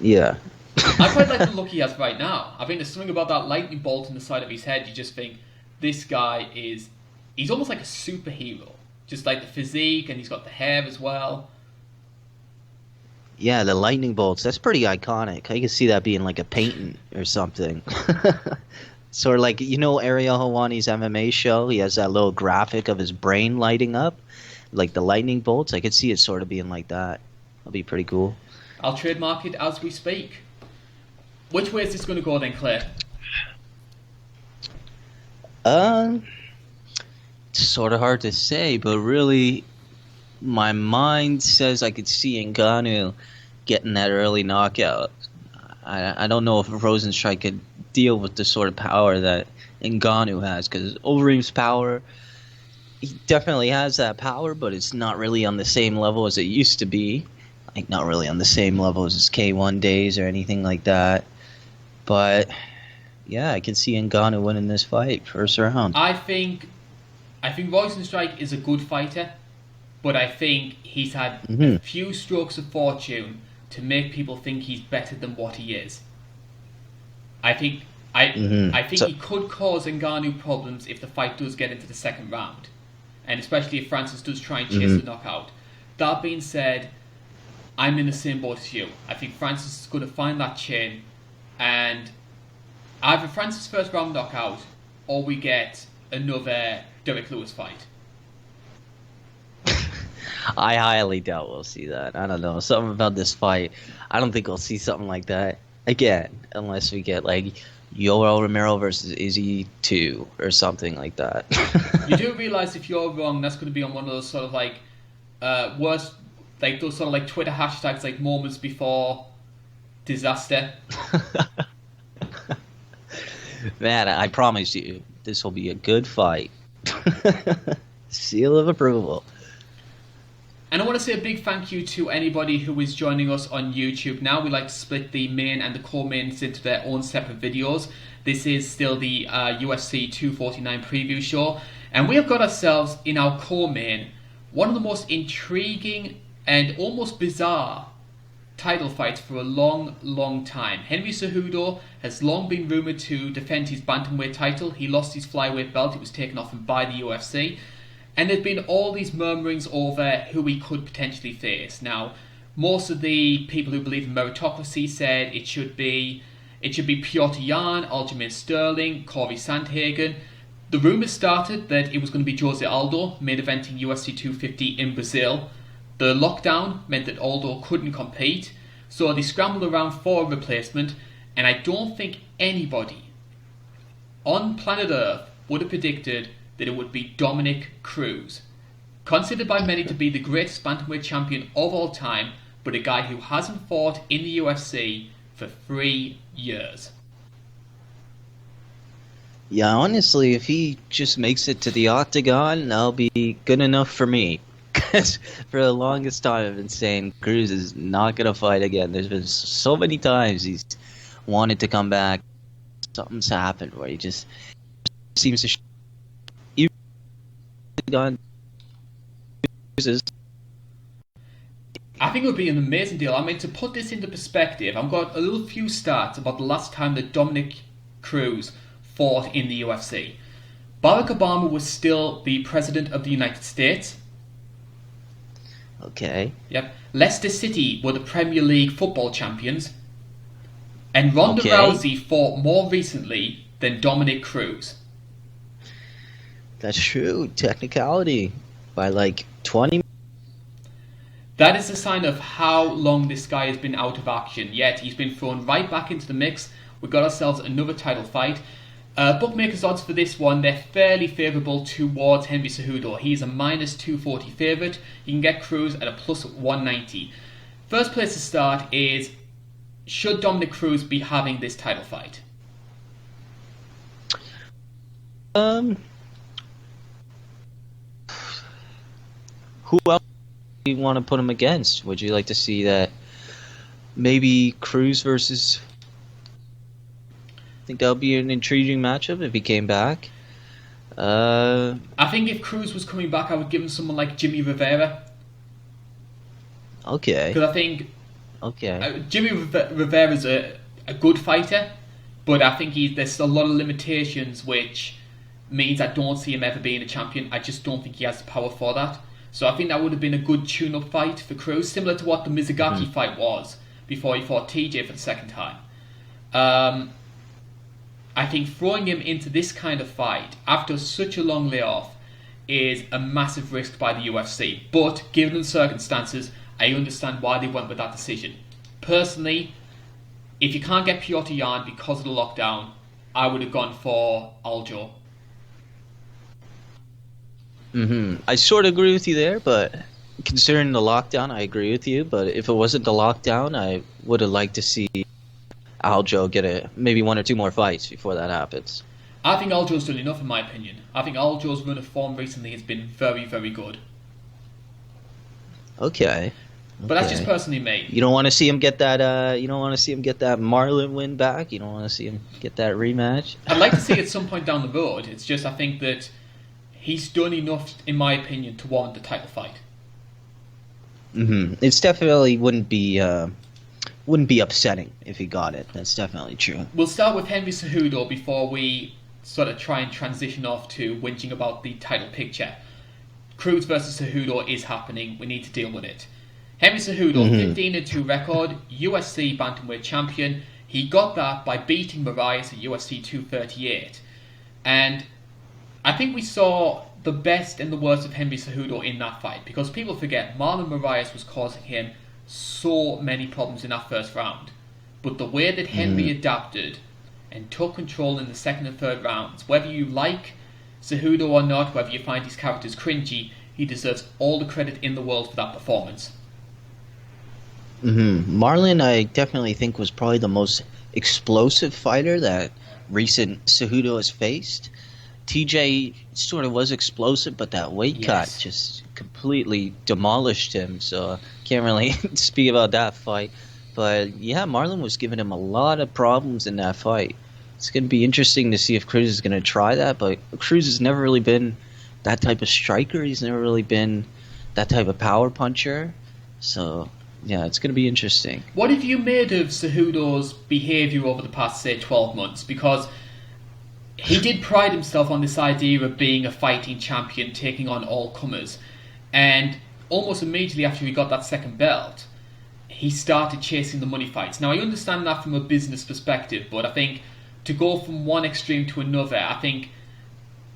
Yeah. I quite like the look he has right now. I think there's something about that lightning bolt in the side of his head. You just think, this guy is... He's almost like a superhero. Just like the physique, and he's got the hair as well. Yeah, the lightning bolts. That's pretty iconic. I can see that being like a painting or something. Sort of like, Ariel Helwani's MMA show? He has that little graphic of his brain lighting up. Like the lightning bolts. I could see it sort of being like that. That'd be pretty cool. I'll trademark it as we speak. Which way is this going to go then, Claire? It's sort of hard to say, but really, my mind says I could see Ngannou getting that early knockout. I don't know if Rozenstruik could deal with the sort of power that Ngannou has, because Overeem's power, he definitely has that power, but it's not really on the same level as it used to be. Like, not really on the same level as his K1 days or anything like that. But yeah, I can see Ngannou winning this fight first round. I think Rozenstruik is a good fighter, but I think he's had a few strokes of fortune to make people think he's better than what he is. I think he could cause Ngannou problems if the fight does get into the second round, and especially if Francis does try and chase the knockout. That being said, I'm in the same boat as you. I think Francis is going to find that chin, and either Francis' first round knockout, or we get another Derek Lewis fight. I highly doubt we'll see that. I don't know. Something about this fight, I don't think we'll see something like that again, unless we get like Yoel Romero versus Izzy 2 or something like that. You do realize if you're wrong, that's going to be on one of those sort of like worst, like those sort of like Twitter hashtags, like moments before disaster. Man, I promise you, this will be a good fight. Seal of approval. And I want to say a big thank you to anybody who is joining us on YouTube. Now we like to split the main and the co-mains into their own separate videos. This is still the UFC 249 preview show. And we have got ourselves in our co-main one of the most intriguing and almost bizarre title fights for a long, long time. Henry Cejudo has long been rumoured to defend his Bantamweight title. He lost his flyweight belt. It was taken off him by the UFC. And there's been all these murmurings over who he could potentially face. Now, most of the people who believe in meritocracy said it should be Piotr Jan, Aljamain Sterling, Corey Sandhagen. The rumours started that it was going to be Jose Aldo, main eventing UFC 250 in Brazil. The lockdown meant that Aldo couldn't compete, so they scrambled around for a replacement, and I don't think anybody on planet Earth would have predicted that it would be Dominick Cruz. Considered by many to be the greatest bantamweight champion of all time, but a guy who hasn't fought in the UFC for 3 years. Yeah, honestly, if he just makes it to the octagon, that'll be good enough for me. Because for the longest time I've been saying Cruz is not going to fight again. There's been so many times he's wanted to come back. Something's happened where he just seems to... I think it would be an amazing deal. I mean, to put this into perspective, I've got a little few stats about the last time that Dominick Cruz fought in the UFC. Barack Obama was still the President of the United States. Okay. Yep. Leicester City were the Premier League football champions. And Ronda Rousey fought more recently than Dominick Cruz. That's true. Technicality. By like 20. That is a sign of how long this guy has been out of action. Yet he's been thrown right back into the mix. We've got ourselves another title fight. Bookmakers' odds for this one, they're fairly favourable towards Henry Cejudo. He's a minus 240 favourite. You can get Cruz at a plus 190. First place to start is, should Dominick Cruz be having this title fight? Who else do you want to put him against? Would you like to see that maybe Cruz versus... I think that would be an intriguing matchup if he came back. I think if Cruz was coming back, I would give him someone like Jimmy Rivera. Okay. Because I think Okay. Jimmy Rivera's a good fighter, but I think there's a lot of limitations, which means I don't see him ever being a champion. I just don't think he has the power for that. So I think that would have been a good tune-up fight for Cruz, similar to what the Mizugaki fight was before he fought TJ for the second time. I think throwing him into this kind of fight after such a long layoff is a massive risk by the UFC. But given the circumstances, I understand why they went with that decision. Personally, if you can't get Piotr Jan because of the lockdown, I would have gone for Aljo. I sort of agree with you there, but considering the lockdown, I agree with you. But if it wasn't the lockdown, I would have liked to see Aljo get maybe one or two more fights before that happens. I think Aljo's done enough, in my opinion. I think Aljo's run of form recently has been very, very good. Okay. But that's just personally me. You don't want to see him get that. You don't want to see him get that Marlon win back. You don't want to see him get that rematch. I'd like to see it at some point down the road. It's just I think that he's done enough, in my opinion, to warrant the title fight. It's definitely wouldn't be upsetting if he got it. That's definitely true. We'll start with Henry Cejudo before we sort of try and transition off to whinging about the title picture. Cruz versus Cejudo is happening. We need to deal with it. Henry Cejudo, 15-2 record, UFC Bantamweight champion. He got that by beating Moraes at UFC 238. And I think we saw the best and the worst of Henry Cejudo in that fight, because people forget Marlon Moraes was causing him so many problems in that first round. But the way that Henry adapted and took control in the second and third rounds, whether you like Cejudo or not, whether you find his characters cringy, he deserves all the credit in the world for that performance. Marlon, I definitely think, was probably the most explosive fighter that recent Cejudo has faced. TJ sort of was explosive, but that weight cut just completely demolished him, so can't really speak about that fight. But yeah, Marlon was giving him a lot of problems in that fight. It's going to be interesting to see if Cruz is going to try that, but Cruz has never really been that type of striker. He's never really been that type of power puncher. So yeah, it's going to be interesting. What have you made of Cejudo's behaviour over the past, say, 12 months? Because he did pride himself on this idea of being a fighting champion, taking on all comers. And almost immediately after he got that second belt, he started chasing the money fights. Now, I understand that from a business perspective, but I think to go from one extreme to another, I think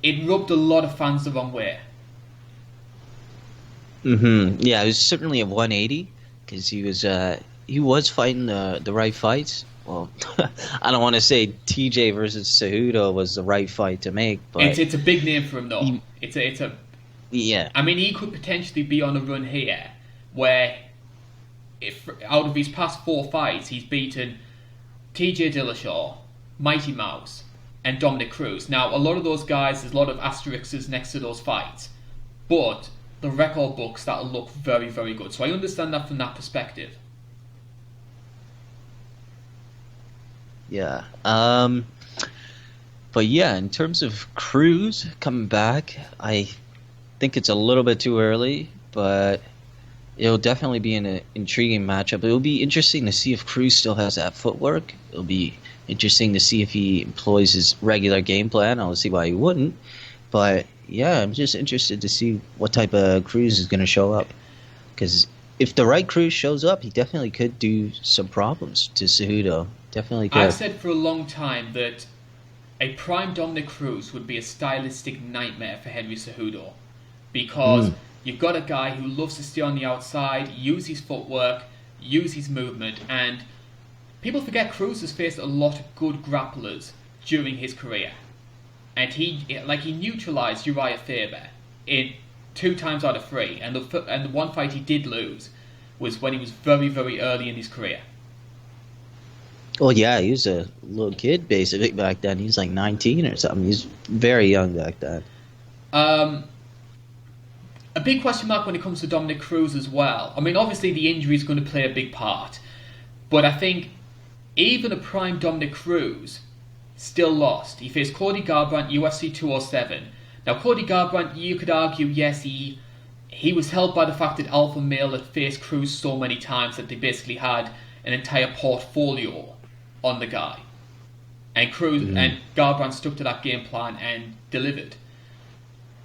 it rubbed a lot of fans the wrong way. Yeah, it was certainly a 180, because he was fighting the right fights. Well, I don't want to say TJ versus Cejudo was the right fight to make, but it's a big name for him, though. Yeah. I mean, he could potentially be on a run here where, if out of his past 4 fights, he's beaten TJ Dillashaw, Mighty Mouse, and Dominick Cruz. Now, a lot of those guys, there's a lot of asterisks next to those fights, but the record books, that'll look very, very good. So I understand that from that perspective. Yeah. But yeah, in terms of Cruz coming back, I think it's a little bit too early, but it'll definitely be an intriguing matchup. It'll be interesting to see if Cruz still has that footwork. It'll be interesting to see if he employs his regular game plan. I'll see why he wouldn't. But yeah, I'm just interested to see what type of Cruz is going to show up. Because if the right Cruz shows up, he definitely could do some problems to Cejudo. Definitely could. I've said for a long time that a prime Dominick Cruz would be a stylistic nightmare for Henry Cejudo, because you've got a guy who loves to stay on the outside, use his footwork, use his movement, and people forget Cruz has faced a lot of good grapplers during his career, and he neutralized Uriah Faber in 2 times out of 3, and the one fight he did lose was when he was very, very early in his career. Well, yeah, he was a little kid basically back then. He was like 19 or something. He was very young back then. A big question mark when it comes to Dominick Cruz as well. I mean, obviously the injury is going to play a big part, but I think even a prime Dominick Cruz still lost. He faced Cody Garbrandt, UFC 207, Now, Cody Garbrandt, you could argue, yes, he was helped by the fact that Alpha Male had faced Cruz so many times that they basically had an entire portfolio on the guy. And Cruz and Garbrandt stuck to that game plan and delivered.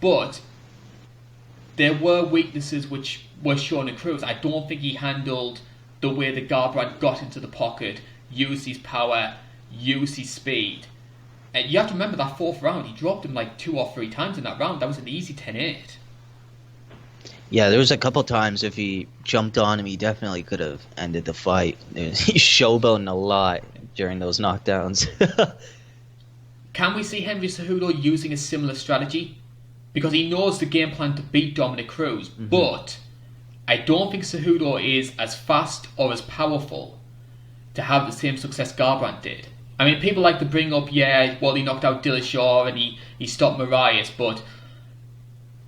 But there were weaknesses which were shown in Cruz. I don't think he handled the way that Garbrandt got into the pocket, used his power, used his speed. And you have to remember that fourth round, he dropped him like 2 or 3 times in that round. That was an easy 10-8. Yeah, there was a couple times if he jumped on him, he definitely could have ended the fight. He's showboating a lot during those knockdowns. Can we see Henry Cejudo using a similar strategy? Because he knows the game plan to beat Dominick Cruz, but I don't think Cejudo is as fast or as powerful to have the same success Garbrandt did. I mean, people like to bring up, he knocked out Dillashaw and he stopped Marias, but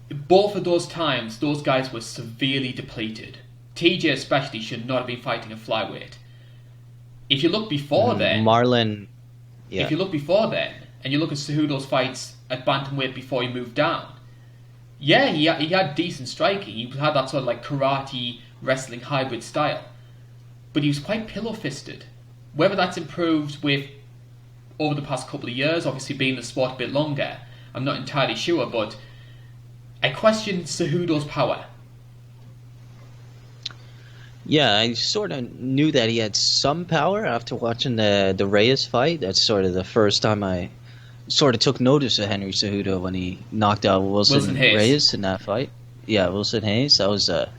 both of those times, those guys were severely depleted. TJ especially should not have been fighting a flyweight. If you look before then... Marlon... Yeah. If you look before then, and you look at Cejudo's fights at bantamweight before he moved down, yeah, he had decent striking. He had that sort of like karate, wrestling hybrid style. But he was quite pillow-fisted. Whether that's improved with over the past couple of years, obviously being in the sport a bit longer, I'm not entirely sure, but I question Cejudo's power. Yeah, I sort of knew that he had some power after watching the Reyes fight. That's sort of the first time I sort of took notice of Henry Cejudo when he knocked out Wilson Reyes in that fight. Yeah, Wilson Hayes. That was a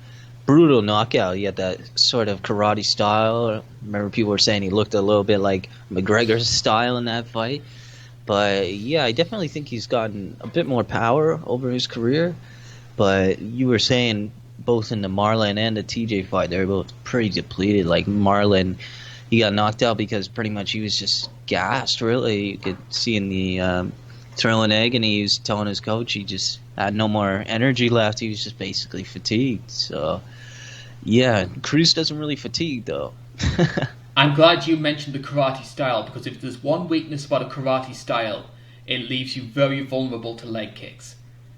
brutal knockout. He had that sort of karate style. I remember people were saying he looked a little bit like McGregor's style in that fight. But yeah, I definitely think he's gotten a bit more power over his career. But you were saying both in the Marlon and the TJ fight, they were both pretty depleted. Like Marlon, he got knocked out because pretty much he was just gassed, really. You could see in the Thrilling Egg, and he was telling his coach he just had no more energy left. He was just basically fatigued. So, yeah, Cruz doesn't really fatigue, though. I'm glad you mentioned the karate style, because if there's one weakness about a karate style, it leaves you very vulnerable to leg kicks.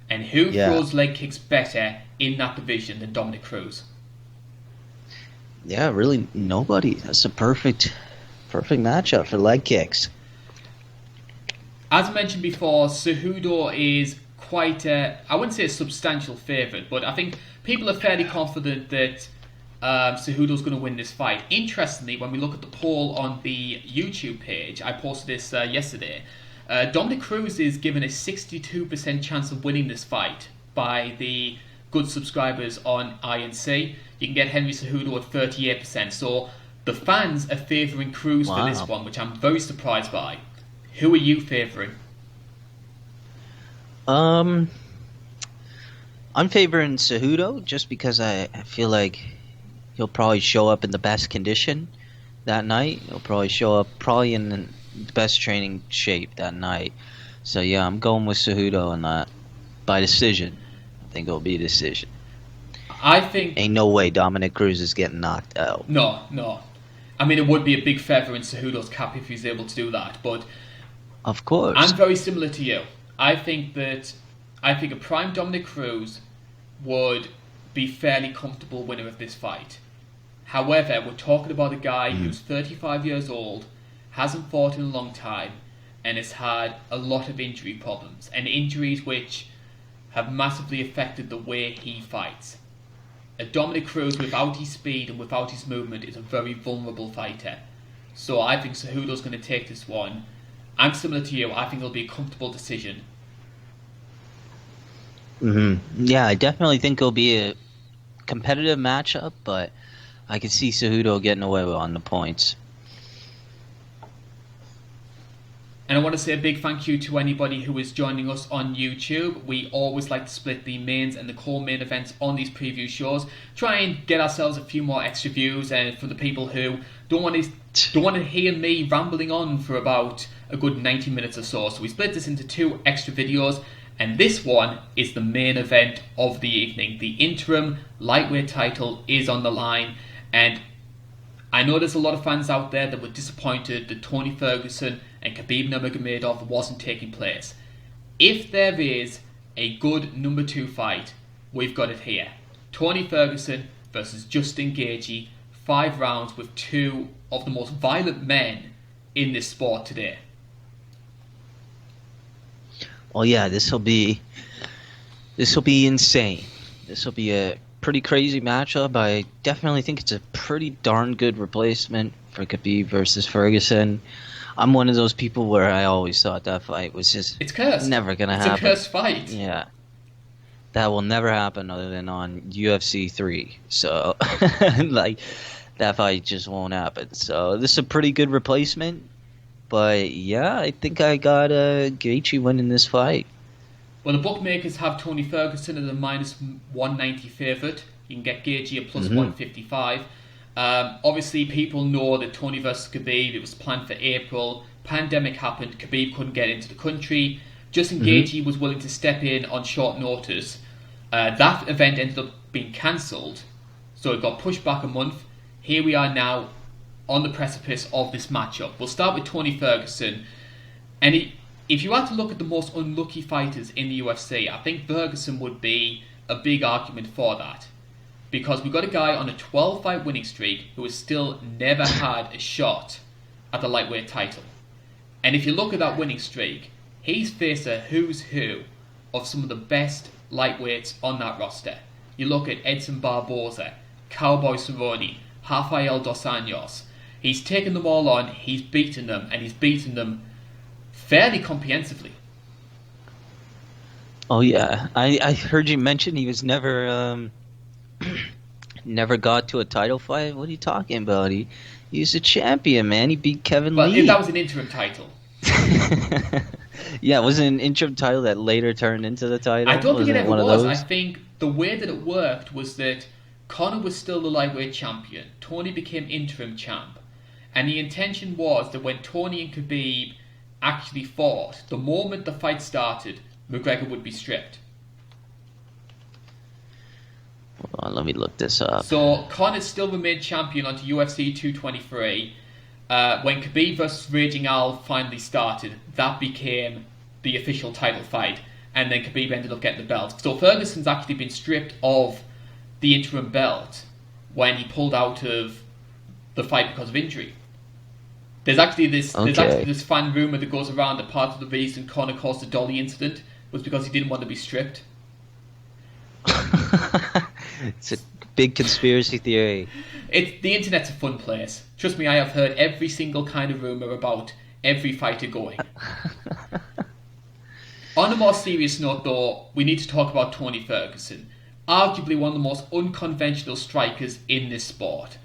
And who throws leg kicks better in that division than Dominick Cruz? Yeah, really nobody. That's a perfect matchup for leg kicks. As mentioned before, Cejudo is quite I wouldn't say a substantial favourite, but I think people are fairly confident that Cejudo's going to win this fight. Interestingly, when we look at the poll on the YouTube page, I posted this yesterday, Dominick Cruz is given a 62% chance of winning this fight by the good subscribers on INC. You can get Henry Cejudo at 38%. So the fans are favouring Cruz for this one, which I'm very surprised by. Who are you favouring? I'm favouring Cejudo just because I feel like he'll probably show up in the best condition that night. He'll probably show up in the best training shape that night. So yeah, I'm going with Cejudo on that by decision. I think it'll be a decision. I think ain't no way Dominick Cruz is getting knocked out. No. I mean, it would be a big feather in Cejudo's cap if he's able to do that, but of course, I'm very similar to you. I think a prime Dominick Cruz would be fairly comfortable winner of this fight. However, we're talking about a guy who's 35 years old, hasn't fought in a long time, and has had a lot of injury problems, and injuries which have massively affected the way he fights. A Dominick Cruz without his speed and without his movement is a very vulnerable fighter. So I think Cejudo's going to take this one. I'm similar to you. I think it'll be a comfortable decision. Yeah, I definitely think it'll be a competitive matchup, but I can see Cejudo getting away on the points. And I want to say a big thank you to anybody who is joining us on YouTube. We always like to split the mains and the co-main events on these preview shows. Try and get ourselves a few more extra views, and for the people who don't want to hear me rambling on for about a good 90 minutes or so. So we split this into 2 extra videos, and this one is the main event of the evening. The interim lightweight title is on the line, and I know there's a lot of fans out there that were disappointed that Tony Ferguson and Khabib Nurmagomedov wasn't taking place. If there is a good number 2 fight, we've got it here. Tony Ferguson versus Justin Gaethje, 5 rounds with 2 of the most violent men in this sport today. Oh yeah, this will be insane. This will be a pretty crazy matchup. I definitely think it's a pretty darn good replacement for Khabib versus Ferguson. I'm one of those people where I always thought that fight was just it's cursed. Never gonna happen. It's a cursed fight. Yeah, that will never happen other than on UFC 3. So, like, that fight just won't happen. So this is a pretty good replacement. But yeah, I think I got Gaethje winning this fight. Well, the bookmakers have Tony Ferguson as a minus 190 favourite. You can get Gaethje at plus 155. Obviously, people know that Tony versus Khabib, it was planned for April. Pandemic happened. Khabib couldn't get into the country. Justin Gaethje was willing to step in on short notice. That event ended up being cancelled, so it got pushed back a month. Here we are now on the precipice of this matchup. We'll start with Tony Ferguson. And if you had to look at the most unlucky fighters in the UFC, I think Ferguson would be a big argument for that. Because we've got a guy on a 12-fight winning streak who has still never had a shot at the lightweight title. And if you look at that winning streak, he's faced a who's who of some of the best lightweights on that roster. You look at Edson Barboza, Cowboy Cerrone, Rafael Dos Anjos. He's taken them all on, he's beaten them, and he's beaten them fairly comprehensively. Oh yeah, I heard you mention he was never never got to a title fight. What are you talking about? He's a champion, man. He beat Kevin Lee. Well, that was an interim title. Yeah, it was an interim title that later turned into the title. I don't think it ever was. Those? I think the way that it worked was that Conor was still the lightweight champion. Tony became interim champ. And the intention was that when Tony and Khabib actually fought, the moment the fight started, McGregor would be stripped. Hold on, let me look this up. So Conor still remained champion onto UFC 223. When Khabib vs Raging Al finally started, that became the official title fight. And then Khabib ended up getting the belt. So Ferguson's actually been stripped of the interim belt when he pulled out of the fight because of injury. There's actually this fan rumour that goes around that part of the reason Conor caused the dolly incident was because he didn't want to be stripped. It's a big conspiracy theory. The internet's a fun place. Trust me, I have heard every single kind of rumour about every fighter going. On a more serious note though, we need to talk about Tony Ferguson. Arguably one of the most unconventional strikers in this sport.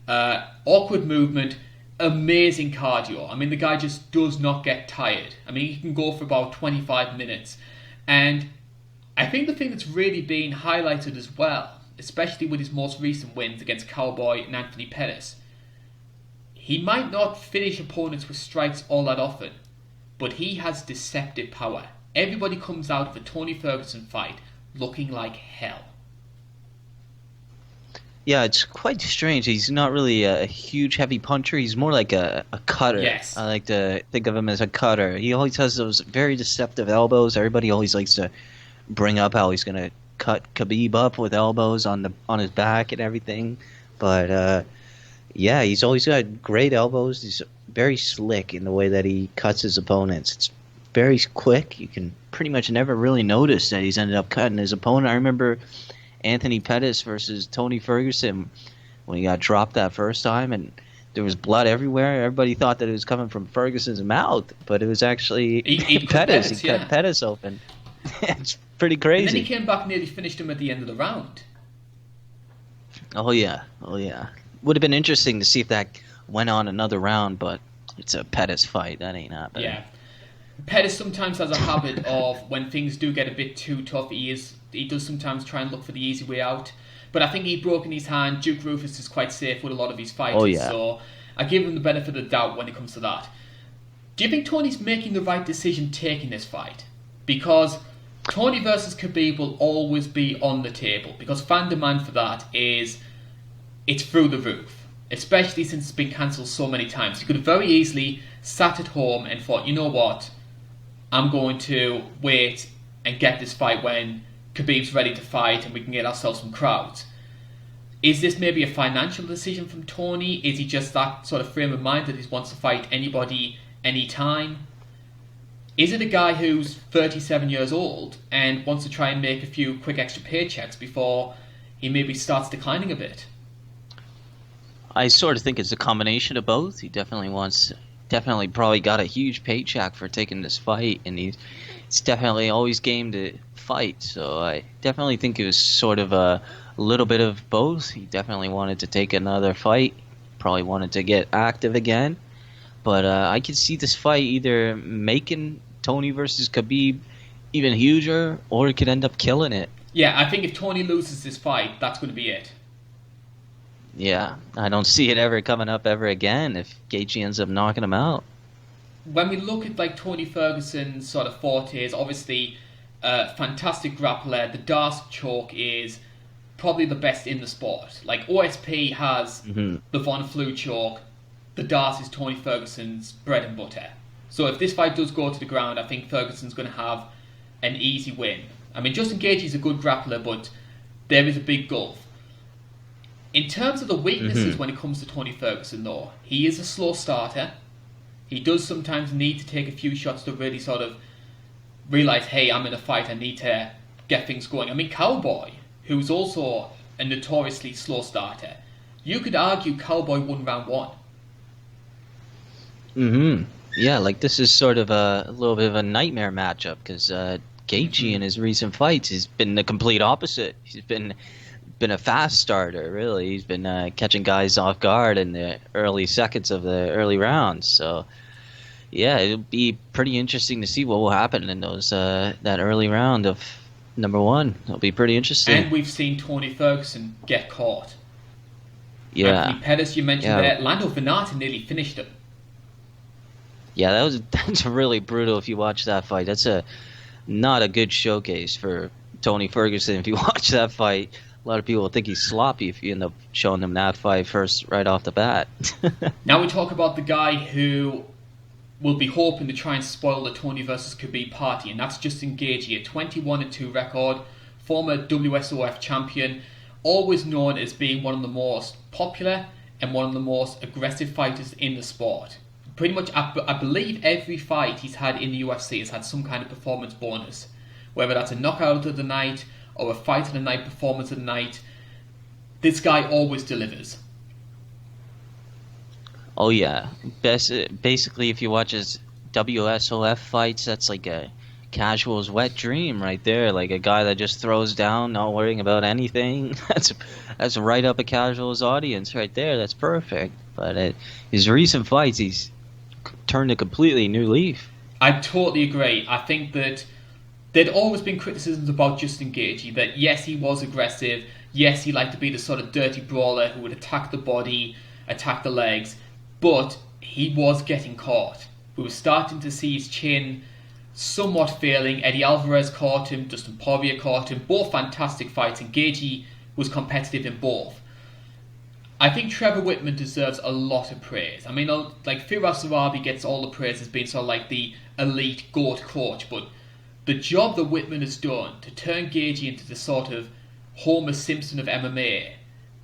Awkward movement, amazing cardio. I mean, the guy just does not get tired. I mean, he can go for about 25 minutes. And I think the thing that's really been highlighted as well, especially with his most recent wins against Cowboy and Anthony Pettis, he might not finish opponents with strikes all that often, but he has deceptive power. Everybody comes out of a Tony Ferguson fight looking like hell. Yeah, it's quite strange. He's not really a huge heavy puncher. He's more like a cutter. Yes. I like to think of him as a cutter. He always has those very deceptive elbows. Everybody always likes to bring up how he's going to cut Khabib up with elbows on his back and everything. But yeah, he's always got great elbows. He's very slick in the way that he cuts his opponents. It's very quick. You can pretty much never really notice that he's ended up cutting his opponent. I remember Anthony Pettis versus Tony Ferguson when he got dropped that first time, and there was blood everywhere. Everybody thought that it was coming from Ferguson's mouth, but it was actually Pettis. He cut Pettis open. It's pretty crazy. And then he came back and nearly finished him at the end of the round. Oh yeah. Would have been interesting to see if that went on another round, but it's a Pettis fight. That ain't happening. Yeah. Pettis sometimes has a habit of, when things do get a bit too tough, he does sometimes try and look for the easy way out. But I think he's broken his hand. Duke Rufus is quite safe with a lot of his fighters. Oh, yeah. So I give him the benefit of the doubt when it comes to that. Do you think Tony's making the right decision taking this fight? Because Tony versus Khabib will always be on the table. Because fan demand for that it's through the roof. Especially since it's been cancelled so many times. You could have very easily sat at home and thought, you know what? I'm going to wait and get this fight when Khabib's ready to fight and we can get ourselves some crowds. Is this maybe a financial decision from Tony? Is he just that sort of frame of mind that he wants to fight anybody, anytime? Is it a guy who's 37 years old and wants to try and make a few quick extra paychecks before he maybe starts declining a bit? I sort of think it's a combination of both. He definitely probably got a huge paycheck for taking this fight, and he's definitely always game to fight. So I definitely think it was sort of a little bit of both. He definitely wanted to take another fight, probably wanted to get active again. But I could see this fight either making Tony versus Khabib even huger, or it could end up killing it. Yeah, I think if Tony loses this fight, that's going to be it. Yeah, I don't see it ever coming up ever again if Gaethje ends up knocking him out. When we look at like Tony Ferguson's sort of fortes, obviously fantastic grappler. The Darce choke is probably the best in the sport. Like OSP has the Von Flue choke. The Darce is Tony Ferguson's bread and butter. So if this fight does go to the ground, I think Ferguson's going to have an easy win. I mean, Justin Gaethje is a good grappler, but there is a big gulf. In terms of the weaknesses when it comes to Tony Ferguson, though, he is a slow starter. He does sometimes need to take a few shots to really sort of realise, hey, I'm in a fight, I need to get things going. I mean, Cowboy, who's also a notoriously slow starter, you could argue Cowboy won round one. Yeah, like this is sort of a little bit of a nightmare matchup because Gaethje in his recent fights has been the complete opposite. He's been a fast starter, really. He's been catching guys off guard in the early seconds of the early rounds. So, yeah, it'll be pretty interesting to see what will happen in those that early round of number one. It'll be pretty interesting. And we've seen Tony Ferguson get caught. Yeah. Anthony Pettis, you mentioned there. Lando Venata nearly finished him. Yeah, that's really brutal if you watch that fight. That's not a good showcase for Tony Ferguson if you watch that fight. A lot of people will think he's sloppy if you end up showing him that fight first right off the bat. Now we talk about the guy who will be hoping to try and spoil the Tony versus Khabib party, and that's Justin Gaethje, a 21-2 record, former WSOF champion, always known as being one of the most popular and one of the most aggressive fighters in the sport. Pretty much, I believe every fight he's had in the UFC has had some kind of performance bonus, whether that's a knockout of the night or a fight of the night, performance of the night. This guy always delivers. Oh yeah, basically if you watch his WSOF fights, that's like a casual's wet dream right there. Like a guy that just throws down, not worrying about anything. That's right up a casual's audience right there. That's perfect. But his recent fights, he's turned a completely new leaf. I totally agree. I think that there'd always been criticisms about Justin Gaethje, that yes, he was aggressive, yes, he liked to be the sort of dirty brawler who would attack the body, attack the legs, but he was getting caught. We were starting to see his chin somewhat failing. Eddie Alvarez caught him, Dustin Poirier caught him, both fantastic fights, and Gaethje was competitive in both. I think Trevor Whitman deserves a lot of praise. I mean, like Firas Zahabi gets all the praise as being sort of like the elite GOAT coach, but the job that Whitman has done to turn Gaethje into the sort of Homer Simpson of MMA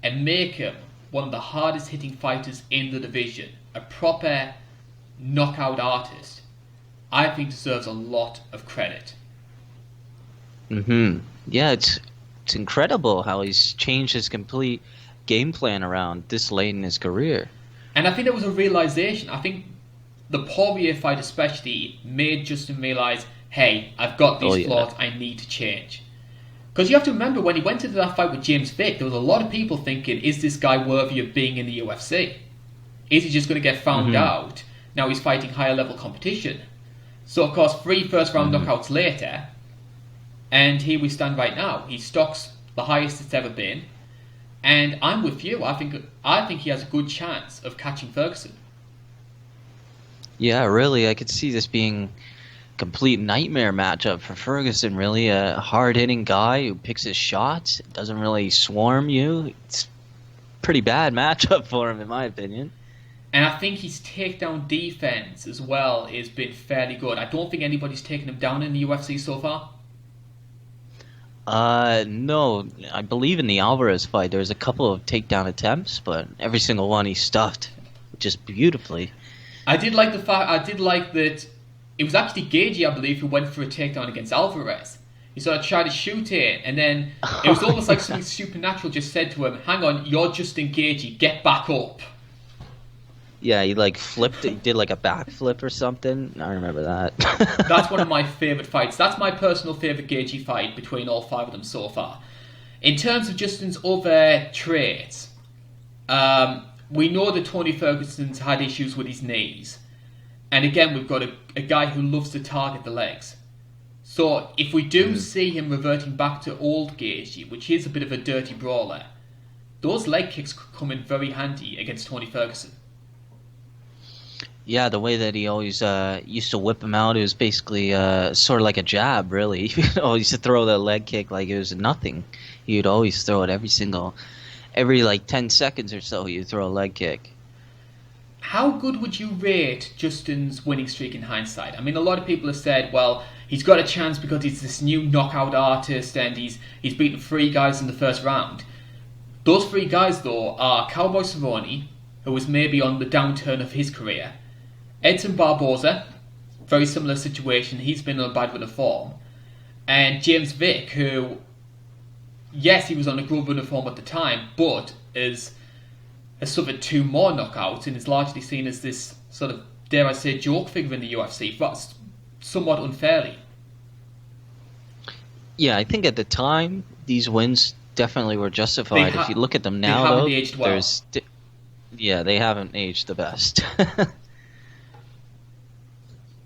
and make him one of the hardest hitting fighters in the division, a proper knockout artist, I think deserves a lot of credit. Yeah, it's incredible how he's changed his complete game plan around this late in his career. And I think there was a realization. I think the Poirier fight especially made Justin realize, hey, I've got these flaws, I need to change. Because you have to remember, when he went into that fight with James Vick, there was a lot of people thinking, is this guy worthy of being in the UFC? Is he just going to get found out? Now he's fighting higher level competition. So of course, 3 first round knockouts later, and here we stand right now. He stocks the highest it's ever been. And I'm with you. I think he has a good chance of catching Ferguson. Yeah, really, I could see this being a complete nightmare matchup for Ferguson, really. A hard-hitting guy who picks his shots, doesn't really swarm you. It's a pretty bad matchup for him, in my opinion. And I think his takedown defense as well has been fairly good. I don't think anybody's taken him down in the UFC so far. No, I believe in the Alvarez fight. There's a couple of takedown attempts, but every single one he stuffed just beautifully. I did like the fact. I did like that. It was actually Gaethje, I believe, who went for a takedown against Alvarez. He sort of tried to shoot it, and then it was almost like something supernatural just said to him, "Hang on, you're Justin Gaethje. Get back up." Yeah, he like flipped. He did like a backflip or something. I remember that. That's one of my favourite fights. That's my personal favourite Gaethje fight between all five of them so far. In terms of Justin's other traits, we know that Tony Ferguson's had issues with his knees. And again, we've got a guy who loves to target the legs. So if we do see him reverting back to old Gaethje, which is a bit of a dirty brawler, those leg kicks could come in very handy against Tony Ferguson. Yeah, the way that he always used to whip him out, it was basically sort of like a jab, really. He used to throw the leg kick like it was nothing. He'd always throw it every like 10 seconds or so, he'd throw a leg kick. How good would you rate Justin's winning streak in hindsight? I mean, a lot of people have said, well, he's got a chance because he's this new knockout artist and he's beaten 3 guys in the first round. Those 3 guys, though, are Cowboy Cerrone, who was maybe on the downturn of his career, Edson Barboza, very similar situation, he's been on a bad run of form, and James Vick, who, yes, he was on a good run of form at the time, but has suffered 2 more knockouts and is largely seen as this sort of, dare I say, joke figure in the UFC, but somewhat unfairly. Yeah, I think at the time, these wins definitely were justified. If you look at them now, though, aged well. They haven't aged the best.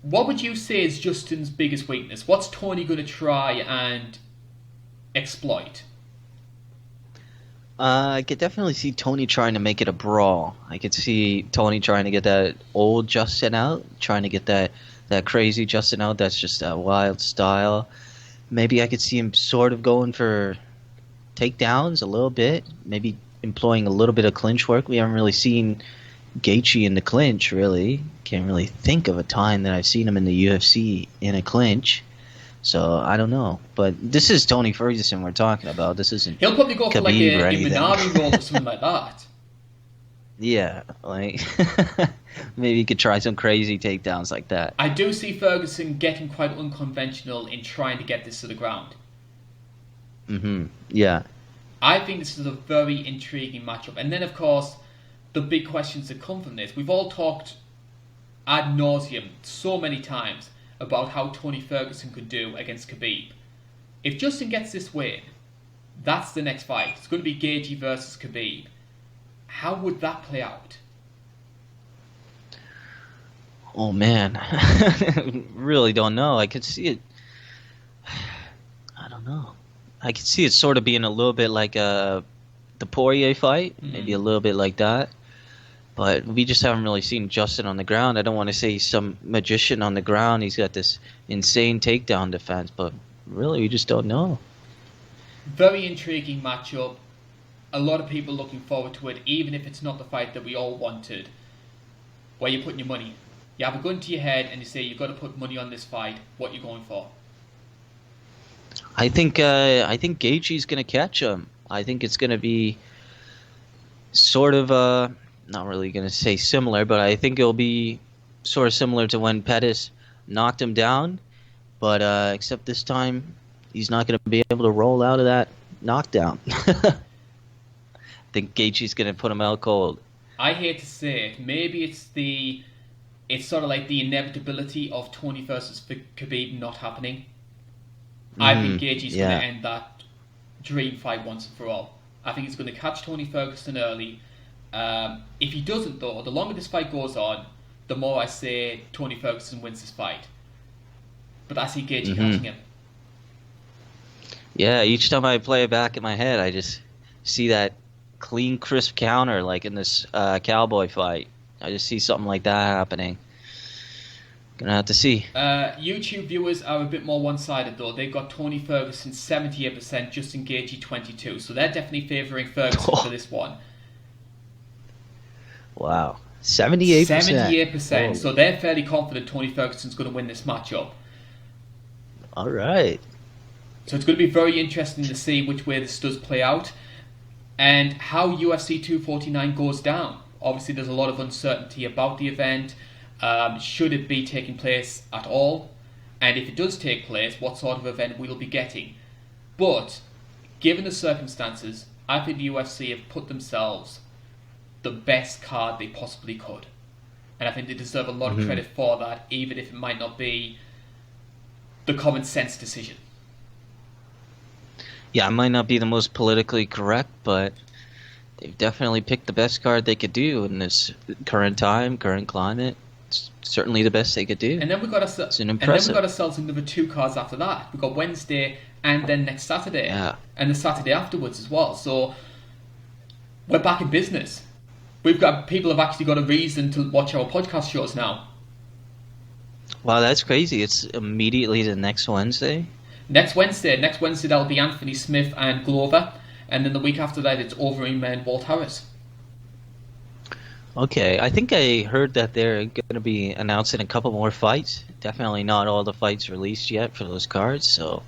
What would you say is Justin's biggest weakness? What's Tony going to try and exploit? I could definitely see Tony trying to make it a brawl. I could see Tony trying to get that old Justin out, trying to get that crazy Justin out. That's just that wild style. Maybe I could see him sort of going for takedowns a little bit, maybe employing a little bit of clinch work. We haven't really seen Gaethje in the clinch, really. Can't really think of a time that I've seen him in the UFC in a clinch. So I don't know, but this is Tony Ferguson we're talking about. This isn't. He'll probably go for like a Minari roll or something like that. Yeah, like maybe he could try some crazy takedowns like that. I do see Ferguson getting quite unconventional in trying to get this to the ground. Yeah. I think this is a very intriguing matchup, and then of course the big questions that come from this. We've all talked ad nauseum so many times about how Tony Ferguson could do against Khabib. If Justin gets this win, that's the next fight. It's going to be Gaethje versus Khabib. How would that play out? Oh man, really don't know. I could see it. I don't know. I could see it sort of being a little bit like the Poirier fight, maybe a little bit like that. But we just haven't really seen Justin on the ground. I don't want to say he's some magician on the ground. He's got this insane takedown defense, but really we just don't know. Very intriguing matchup. A lot of people looking forward to it, even if it's not the fight that we all wanted. Where you're putting your money. You have a gun to your head and you say you've got to put money on this fight. What are you going for? I think Gaethje's going to catch him. I think it's going to be sort of not really going to say similar, but I think it'll be sort of similar to when Pettis knocked him down, but except this time he's not going to be able to roll out of that knockdown. I think Gaethje's going to put him out cold. I hate to say it, maybe it's sort of like the inevitability of Tony versus Khabib not happening. I think Gaethje's going to end that dream fight once and for all. I think he's going to catch Tony Ferguson early. If he doesn't, though, the longer this fight goes on, the more I say Tony Ferguson wins this fight. But I see Gaethje catching him. Yeah, each time I play it back in my head, I just see that clean, crisp counter like in this Cowboy fight. I just see something like that happening. Gonna have to see. YouTube viewers are a bit more one-sided, though. They've got Tony Ferguson 78%, Justin Gaethje 22%. So they're definitely favouring Ferguson for this one. Wow. 78%. 78%. So they're fairly confident Tony Ferguson's going to win this matchup. All right. So it's going to be very interesting to see which way this does play out and how UFC 249 goes down. Obviously, there's a lot of uncertainty about the event. Should it be taking place at all? And if it does take place, what sort of event we'll be getting. But, given the circumstances, I think the UFC have put themselves the best card they possibly could. And I think they deserve a lot of credit for that, even if it might not be the common sense decision. Yeah, it might not be the most politically correct, but they've definitely picked the best card they could do in this current time, current climate. It's certainly the best they could do. And then we've got ourselves another 2 cards after that. We've got Wednesday and then next Saturday. Yeah. And the Saturday afterwards as well. So we're back in business. People have actually got a reason to watch our podcast shows now. Wow, that's crazy. It's immediately the next Wednesday. Next Wednesday that'll be Anthony Smith and Glover. And then the week after that, it's Overeem and Walt Harris. Okay, I think I heard that they're going to be announcing a couple more fights. Definitely not all the fights released yet for those cards, so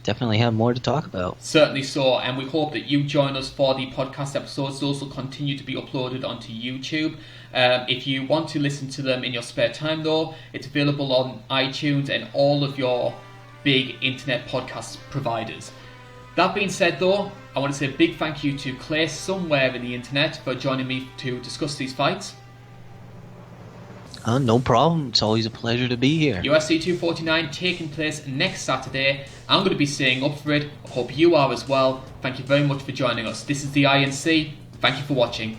definitely have more to talk about. Certainly so, and we hope that you join us for the podcast episodes. Those will continue to be uploaded onto YouTube. If you want to listen to them in your spare time, though, it's available on iTunes and all of your big internet podcast providers. That being said, though, I want to say a big thank you to Clay somewhere in the internet for joining me to discuss these fights. No problem. It's always a pleasure to be here. UFC 249 taking place next Saturday. I'm going to be staying up for it. I hope you are as well. Thank you very much for joining us. This is the INC. Thank you for watching.